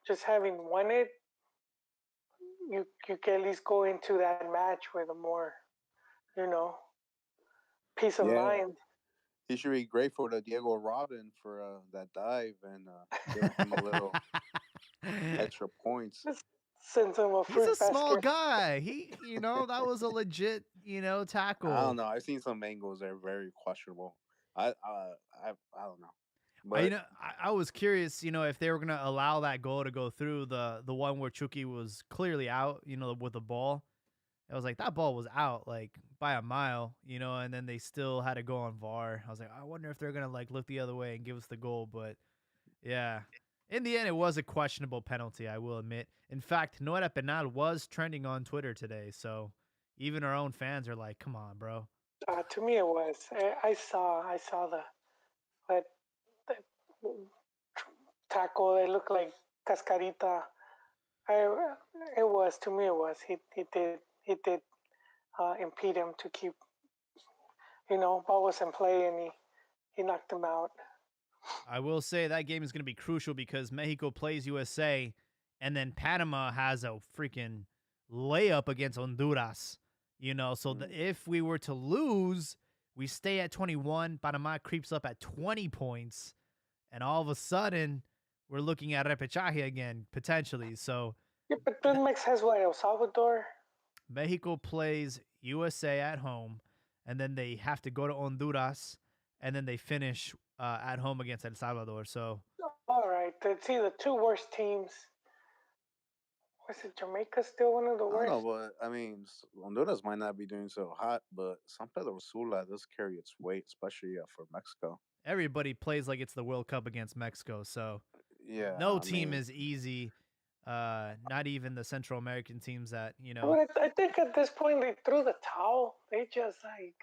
just having won it, you can at least go into that match with a more, you know, peace of Yeah, mind. he should be grateful to Diego Robin for that dive and giving him a little extra points. Just send them a he's a fruit small basket. guy. That was a legit, I don't tackle. know. I've seen some angles that are very questionable. I don't know, I, but I was curious, if they were gonna allow that goal to go through, the one where Chucky was clearly out, with the ball. I was like, that ball was out like by a mile, and then they still had to go on VAR. I was like, I wonder if they're gonna like look the other way and give us the goal, but yeah. In the end, it was a questionable penalty, I will admit. In fact, No Era Penal was trending on Twitter today, so even our own fans are like, come on, bro. To me, it was. I saw that, that tackle. It looked like Cascarita. I, it was to me. It was. He did impede him to keep. Ball was in play, and he knocked him out. I will say that game is going to be crucial because Mexico plays USA, and then Panama has a freaking layup against Honduras. So mm, if we were to lose, we stay at 21. Panama creeps up at 20 points, and all of a sudden, we're looking at repechaje again potentially. So Yeah, but then Mex has what? El Salvador. Mexico plays USA at home, and then they have to go to Honduras, and then they finish at home against El Salvador. So All right, see the two worst teams. Was it Jamaica still one of the I don't know. worst? But I mean, Honduras might not be doing so hot, but San Pedro Sula does carry its weight, especially for Mexico. everybody plays like it's the World Cup against Mexico. So Yeah, no I team mean, is easy. Not even the Central American teams that But I think at this point they threw the towel. They just like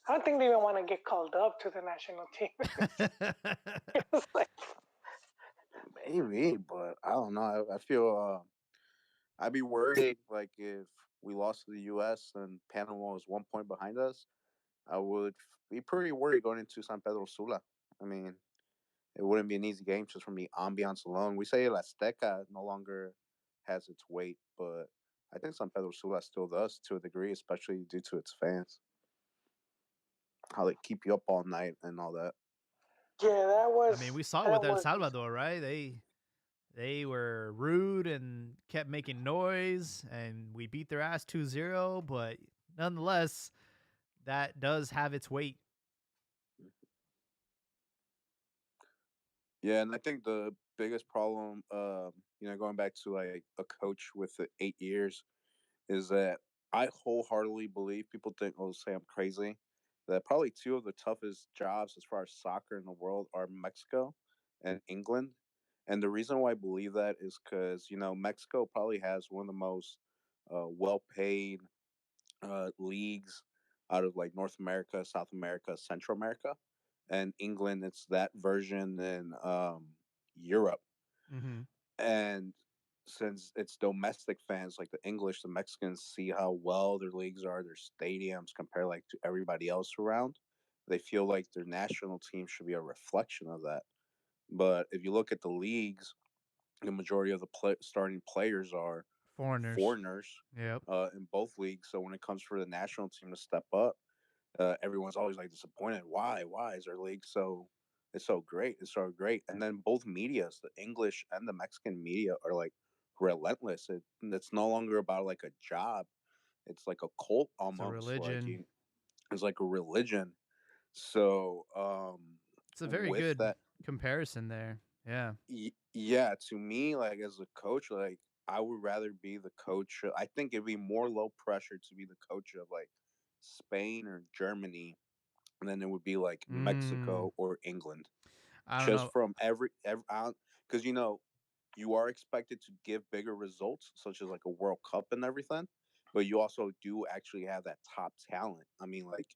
I don't think they even want to get called up to the national team. It's like maybe, but I don't know. I feel I'd be worried like if we lost to the U.S. and Panama was 1 point behind us. I would be pretty worried going into San Pedro Sula. I mean, it wouldn't be an easy game just from the ambiance alone. We say El Azteca no longer has its weight, but I think San Pedro Sula still does to a degree, especially due to its fans. How they keep you up all night and all that. yeah, I mean, we saw it that with El was Salvador, right? They were rude and kept making noise, and we beat their ass 2-0. But nonetheless, that does have its weight. Yeah, and I think the biggest problem, going back to like a coach with the 8 years, is that I wholeheartedly believe people think, oh, say I'm crazy, that probably two of the toughest jobs as far as soccer in the world are Mexico and England. And the reason why I believe that is because, Mexico probably has one of the most well paid leagues out of like North America, South America, Central America. And England, it's that version in Europe. Mm-hmm. And since it's domestic fans like the English, the Mexicans see how well their leagues are, their stadiums compare like to everybody else around. They feel like their national team should be a reflection of that. But if you look at the leagues, the majority of the starting players are Foreigners. foreigners Yep. in both leagues. So when it comes for the national team to step up, everyone's always like disappointed. Why? Why is our league so? It's so great. It's so great. And then both medias, the English and the Mexican media, are like relentless. It's no longer about like a job. It's like a cult It's a almost. religion. It's like a religion. So It's a very with good that, comparison there. Yeah. yeah, to me, like as a coach, like I would rather be the coach. I think it'd be more low pressure to be the coach of like Spain or Germany than it would be like Mm, Mexico or England. I don't Just know. from every because you are expected to give bigger results, such as like a World Cup and everything, but you also do actually have that top talent. I mean, like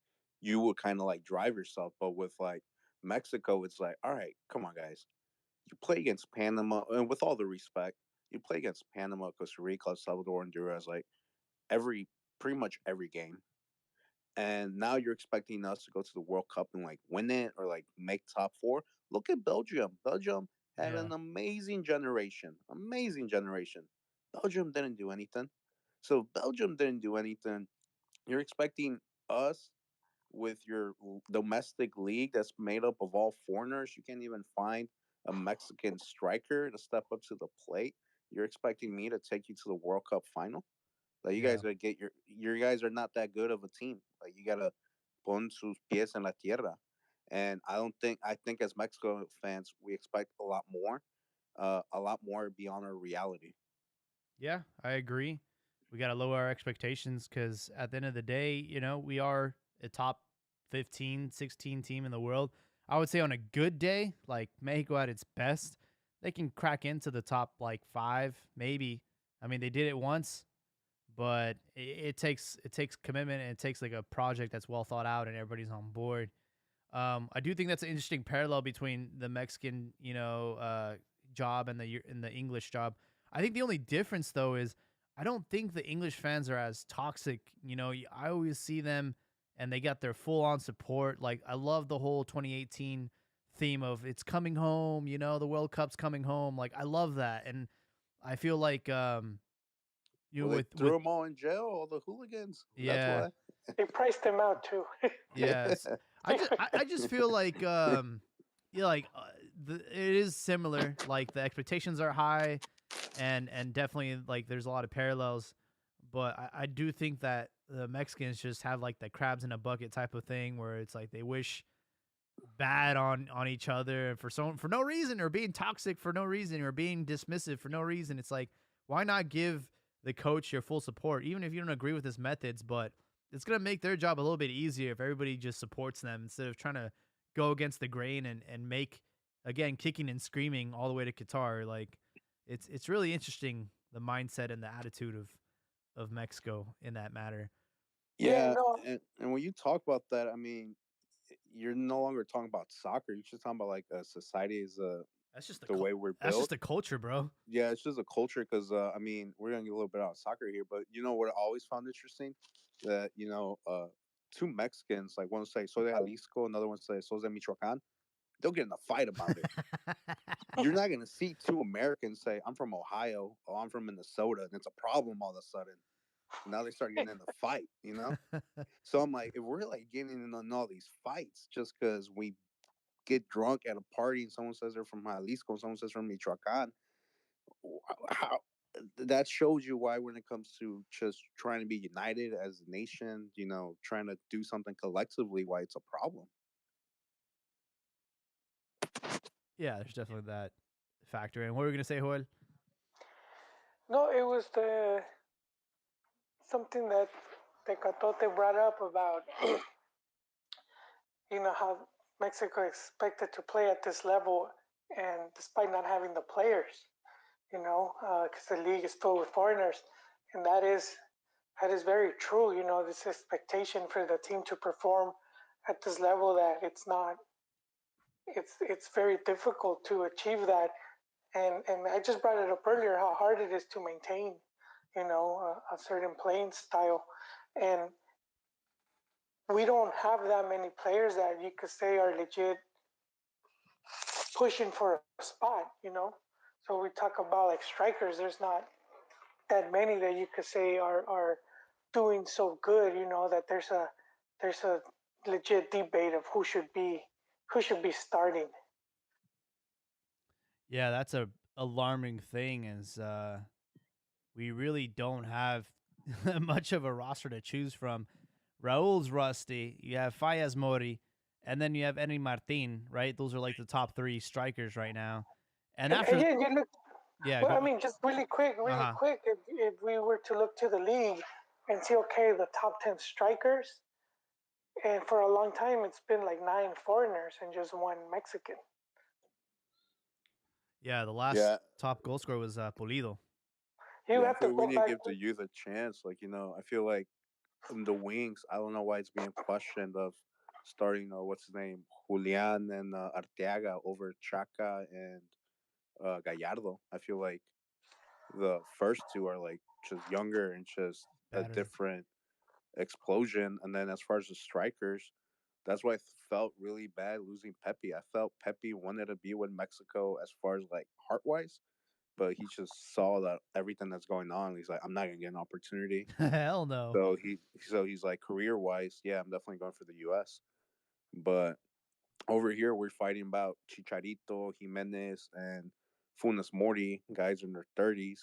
you would kind of like drive yourself, but with like Mexico, it's like, all right, come on, guys. You play against Panama, and with all the respect, you play against Panama, Costa Rica, El Salvador, Honduras, like every pretty much every game. And now you're expecting us to go to the World Cup and like win it or like make top four. Look at Belgium. Belgium had Yeah. an amazing generation. Amazing generation. Belgium didn't do anything. So if Belgium didn't do anything. You're expecting us with your domestic league that's made up of all foreigners. You can't even find a Mexican striker to step up to the plate. You're expecting me to take you to the World Cup final? Like you Yeah. guys gotta get your guys are not that good of a team. Like you gotta pon sus pies en la tierra. And I think as Mexico fans we expect a lot more beyond our reality. Yeah, I agree. We got to lower our expectations because at the end of the day, we are a top 15, 16 team in the world. I would say on a good day, like Mexico at its best, they can crack into the top like five, maybe. I mean, they did it once, but it takes commitment and it takes like a project that's well thought out and everybody's on board. I do think that's an interesting parallel between the Mexican, job and the English job. I think the only difference though is I don't think the English fans are as toxic. I always see them and they got their full on support. Like I love the whole 2018 theme of it's coming home. The World Cup's coming home. Like I love that, and I feel like Well, they with threw them all in jail, all the hooligans. That's yeah. why. They priced him out too. Yes. I just feel like yeah, like it is similar. Like the expectations are high, and definitely like there's a lot of parallels. But I do think that the Mexicans just have like the crabs in a bucket type of thing where it's like they wish bad on each other for no reason, or being toxic for no reason, or being dismissive for no reason. It's like, why not give the coach your full support even if you don't agree with his methods, but it's going to make their job a little bit easier if everybody just supports them instead of trying to go against the grain and make, again, kicking and screaming all the way to Qatar. Like it's really interesting, the mindset and the attitude of Mexico in that matter. Yeah, Yeah, no, and when you talk about that, I mean, you're no longer talking about soccer. You're just talking about like a society is That's just the way we're that's built. just a culture, bro. Yeah, it's just a culture because I mean, we're gonna get a little bit out of soccer here, but you know what I always found interesting that two Mexicans, like one say "Soy de Jalisco," another one say "Soy de Michoacan." They'll get in a fight about it. You're not gonna see two Americans say "I'm from Ohio" or "I'm from Minnesota," and it's a problem all of a sudden. Now they start getting in the fight, you know. So I'm like, if we're like getting in all these fights just because we get drunk at a party and someone says they're from Jalisco and someone says from Michoacan, how that shows you why when it comes to just trying to be united as a nation, trying to do something collectively, why it's a problem. Yeah, there's definitely that factor. And what were we gonna say, Joel? no, it was the something that Tecatote brought up about how Mexico expected to play at this level, and despite not having the players, because the league is filled with foreigners, and that is very true. This expectation for the team to perform at this level, that it's very difficult to achieve that. And I just brought it up earlier how hard it is to maintain, a certain playing style, and we don't have that many players that you could say are legit pushing for a spot. So we talk about like strikers. There's not that many that you could say are doing so good. That there's a legit debate of who should be starting. Yeah, that's a alarming thing. Is we really don't have much of a roster to choose from. Raul's rusty. You have Fayez Mori, and then you have Eni Martin. Right, those are like the top three strikers right now. And And after, yeah, you look. yeah, Well, I go. mean, just Uh really huh. quick. If we were to look to the league and see, okay, the top 10 strikers, and for a long time it's been like 9 foreigners and just one Mexican. Yeah, the last Yeah, top goal scorer was Polido. You yeah. I have to feel we go need to back give to. the youth a chance. Like I feel like in the wings, I don't know why it's being questioned of starting. What's his name, Julian and Arteaga over Chaka and Gallardo. I feel like the first two are like just younger and just a Better. different explosion. And then as far as the strikers, that's why I felt really bad losing Pepe. I felt Pepe wanted to be with Mexico as far as like heart wise, but he just saw that everything that's going on. He's like, I'm not gonna get an opportunity. Hell no. So he's like career wise, yeah, I'm definitely going for the U.S. But over here, we're fighting about Chicharito, Jimenez, and Funes Mori, guys in their 30s,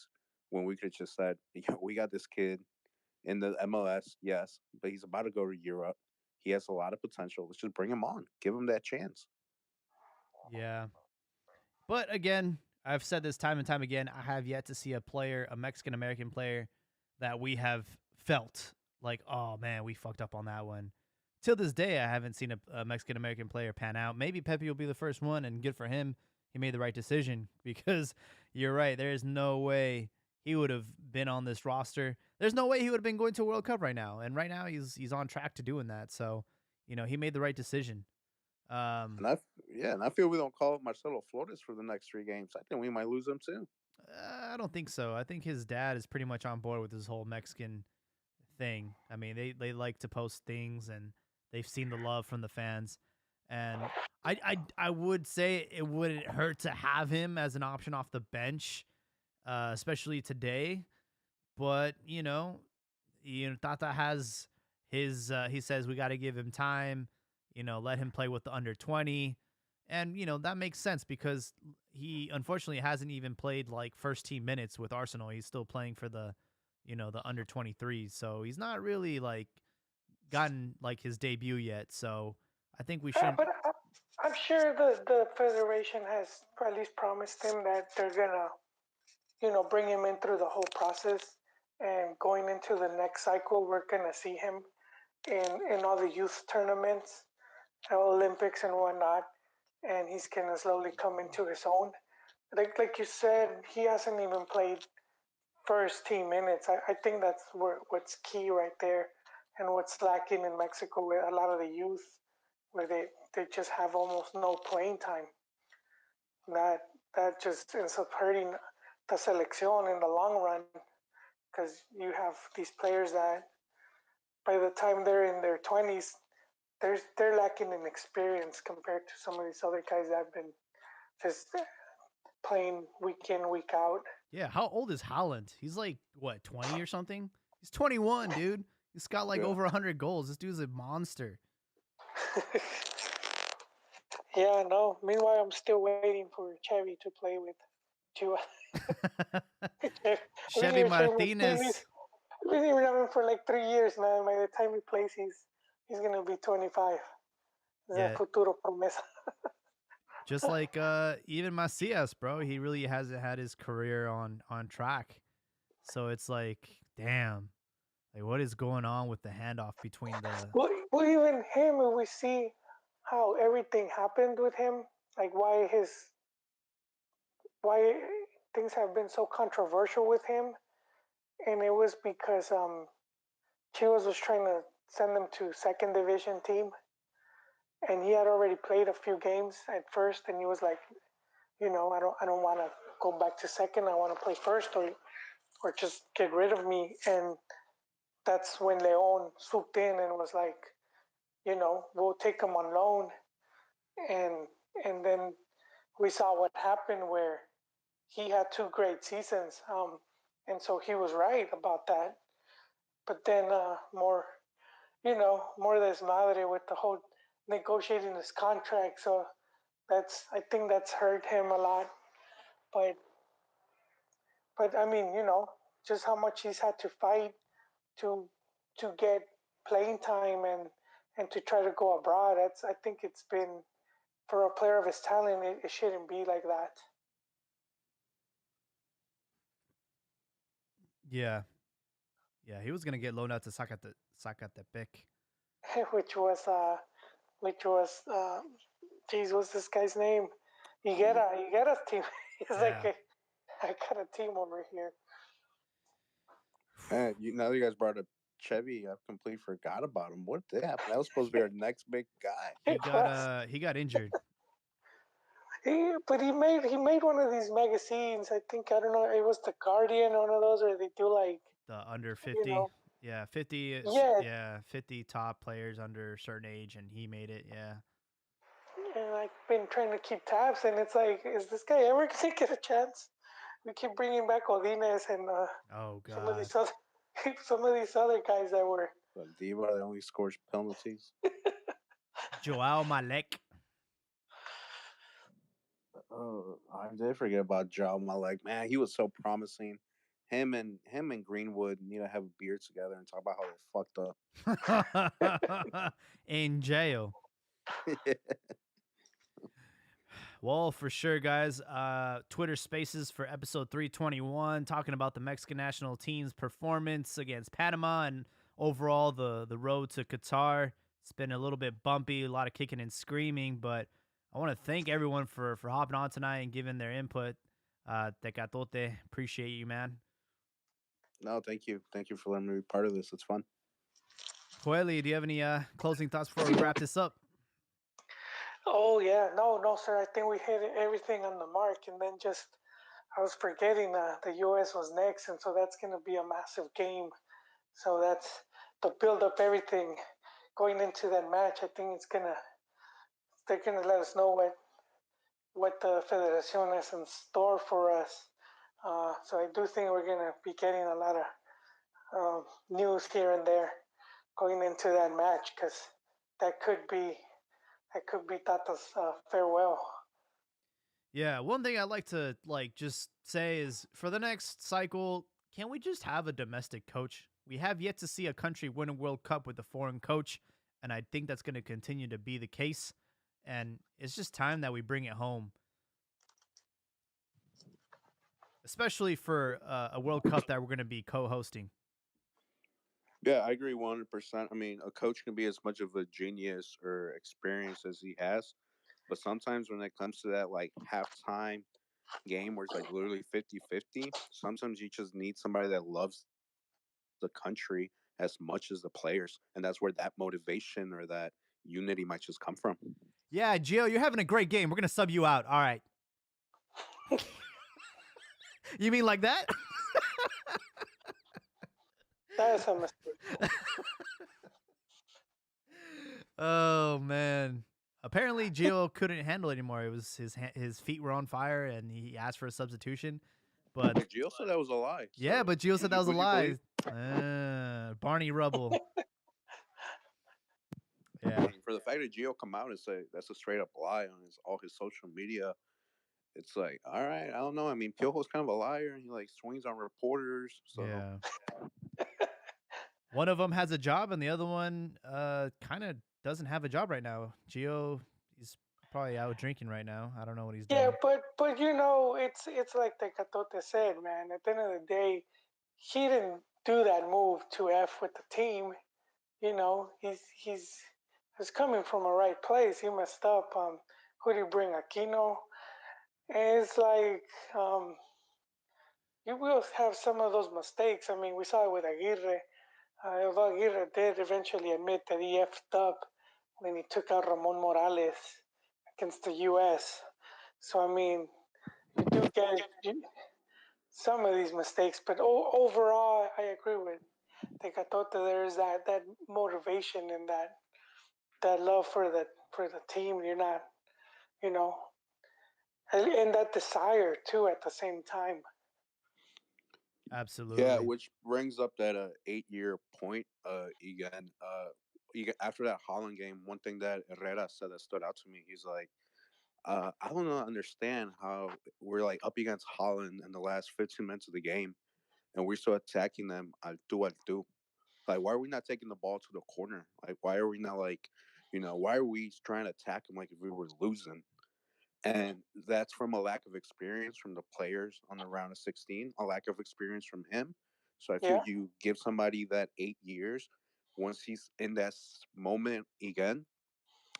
when we could just said, yeah, we got this kid in the MLS, yes, but he's about to go to Europe. He has a lot of potential. Let's just bring him on, give him that chance. Yeah. But again, I've said this time and time again. I have yet to see a player, a Mexican American player, that we have felt like, oh man, we fucked up on that one. Till this day, I haven't seen a Mexican American player pan out. Maybe Pepe will be the first one, and good for him. He made the right decision because you're right. There is no way he would have been on this roster. There's no way he would have been going to a World Cup right now. And right now, he's on track to doing that. So, he made the right decision. Um, And I feel we don't call up Marcelo Flores for the next 3 games. I think we might lose him too. I don't think so. I think his dad is pretty much on board with this whole Mexican thing. I mean, they like to post things and they've seen the love from the fans. And I would say it wouldn't hurt to have him as an option off the bench, especially today. But Tata has his. He says we got to give him time. Let him play with the under 20, and that makes sense because he unfortunately hasn't even played like first team minutes with Arsenal. He's still playing for the under 23s, so he's not really like gotten like his debut yet. So I think we shouldn't. But I'm sure the federation has at least promised him that they're gonna, bring him in through the whole process. And going into the next cycle, we're gonna see him in all the youth tournaments, Olympics and whatnot, and he's gonna slowly come into his own. Like you said, he hasn't even played first team minutes. I think that's what's key right there, and what's lacking in Mexico with a lot of the youth, where they just have almost no playing time. That that just ends up hurting the selección in the long run because you have these players that by the time they're in their 20s, they're lacking in experience compared to some of these other guys that have been just playing week in week out. Yeah, how old is Holland? He's like what 20 or something. He's 21, dude. He's got like Yeah. over 100 goals. This dude's a monster. Yeah, no. Meanwhile, I'm still waiting for Chevy to play with Chua. I've been Chevy here saying Martinez. I've been here having for like 3 years, man. By the time he plays, he's gonna be 25. Is that Yeah, futuro promesa? just like even Macias, bro. He really hasn't had his career on track. So it's like, damn, like what is going on with the handoff between the Well, even him, when we see how everything happened with him, like why things have been so controversial with him, and it was because Chivas was trying to send him to second division team, and he had already played a few games at first, and he was like, I don't want to go back to second. I want to play first, or just get rid of me. And that's when Leon swooped in and was like, we'll take him on loan, and and then we saw what happened where he had two great seasons, and so he was right about that. But then more desmadre with the whole negotiating his contract. So I think that's hurt him a lot. But I mean, just how much he's had to fight to get playing time and to try to go abroad. I think it's been for a player of his talent, it shouldn't be like that. yeah. Yeah, he was gonna get loaned out to Zacatepec. which was geez, what's this guy's name? Higuera's team. He's like, Yeah. I got a team over here. Man, now that you guys brought up Chevy, I completely forgot about him. What did happen? That was supposed to be our next big guy. He It got was he got injured. But he made one of these magazines. I think I don't know. It was the Guardian, one of those where they do like The under you 50. know Yeah, 50 is yeah, yeah, 50 top players under a certain age and he made it. Yeah. and I've been trying to keep tabs, and it's like, is this guy ever gonna get a chance? We keep bringing back Odines and Oh some of god. these other some of these other guys that were. But Diva that only scores penalties. Joao Malek. Oh, I did forget about Joe Malek. Man, he was so promising. Him and Greenwood need to have a beer together and talk about how they fucked up. In jail. Well, for sure, guys. Twitter Spaces for episode 321, talking about the Mexican national team's performance against Panama and overall the road to Qatar. It's been a little bit bumpy, a lot of kicking and screaming, but I want to thank everyone for hopping on tonight and giving their input. Tecatote, appreciate you, man. No, thank you for letting me be part of this. It's fun. Coeli, do you have any closing thoughts before we wrap this up? Oh yeah, no, sir. I think we hit everything on the mark, and then just I was forgetting the U.S. was next, and so that's gonna be a massive game. So that's to build up everything going into that match. I think they're gonna let us know what the Federación has in store for us. So I do think we're gonna be getting a lot of news here and there going into that match, because that could be that could be Tata's farewell. Yeah, one thing I'd like to just say is for the next cycle, can we just have a domestic coach? We have yet to see a country win a World Cup with a foreign coach, and I think that's going to continue to be the case. And it's just time that we bring it home, especially for a World Cup that we're going to be co-hosting. Yeah, I agree 100%. I mean, a coach can be as much of a genius or experience as he has, but sometimes when it comes to that like halftime game where it's like literally 50-50, sometimes you just need somebody that loves the country as much as the players, and that's where that motivation or that unity might just come from. Yeah, Gio, you're having a great game. We're going to sub you out. All right. You mean like that? That is a mistake. Oh man. Apparently Gio couldn't handle it anymore. It was his feet were on fire and he asked for a substitution. But Gio said that was a lie. yeah, So but Gio said that was a would you lie. believe? Barney Rubble. I Yeah. mean, for the fact that Gio come out and say that's a straight up lie on all his social media, it's like, all right, I don't know. I mean, Piojo's kind of a liar, and he like swings on reporters. So Yeah. One of them has a job and the other one kind of doesn't have a job right now. Gio, he's probably out drinking right now. I don't know what he's Yeah, doing. but it's like the Catote said, man. At the end of the day, he didn't do that move to f with the team. He's coming from a right place. He messed up. Who do you bring? Aquino. And it's like you will have some of those mistakes. I mean, we saw it with Aguirre. Although Aguirre did eventually admit that he effed up when he took out Ramon Morales against the U.S. So I mean, you do get some of these mistakes, but overall, I agree with Tecatote. There's that motivation and that love for the team. You're not, you know, and that desire too at the same time. yeah, Absolutely. which brings up that 8 year point again. After that Holland game, one thing that Herrera said that stood out to me, he's like, I don't understand how we're like up against Holland in the last 15 minutes of the game, and we're still attacking them. Al do. Like, why are we not taking the ball to the corner? Like, why are we not like, why are we trying to attack them like if we were losing? And that's from a lack of experience from the players on the round of 16, a lack of experience from him. So I feel Yeah, you give somebody that 8 years, once he's in that moment again,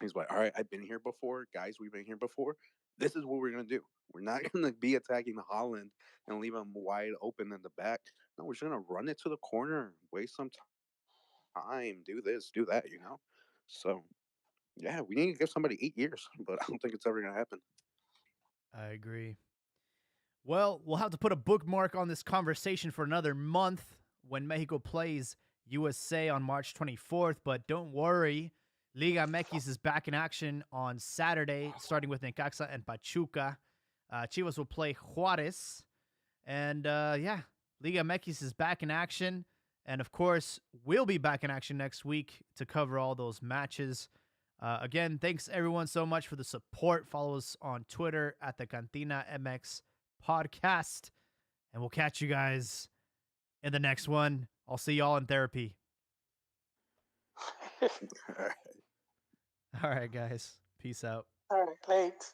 he's like, all right, I've been here before. Guys, we've been here before. This is what we're going to do. We're not going to be attacking Holland and leave them wide open in the back. No, we're just going to run it to the corner, waste some time, do this, do that. So, yeah, we need to give somebody 8 years, but I don't think it's ever going to happen. I agree. Well, we'll have to put a bookmark on this conversation for another month when Mexico plays USA on March 24th. But don't worry, Liga MX is back in action on Saturday, starting with Necaxa and Pachuca. Chivas will play Juarez. And yeah, Liga MX is back in action. And of course, we'll be back in action next week to cover all those matches. Again, thanks everyone so much for the support. Follow us on Twitter at the Cantina MX podcast. And we'll catch you guys in the next one. I'll see y'all in therapy. All right, guys. Peace out. All right, late.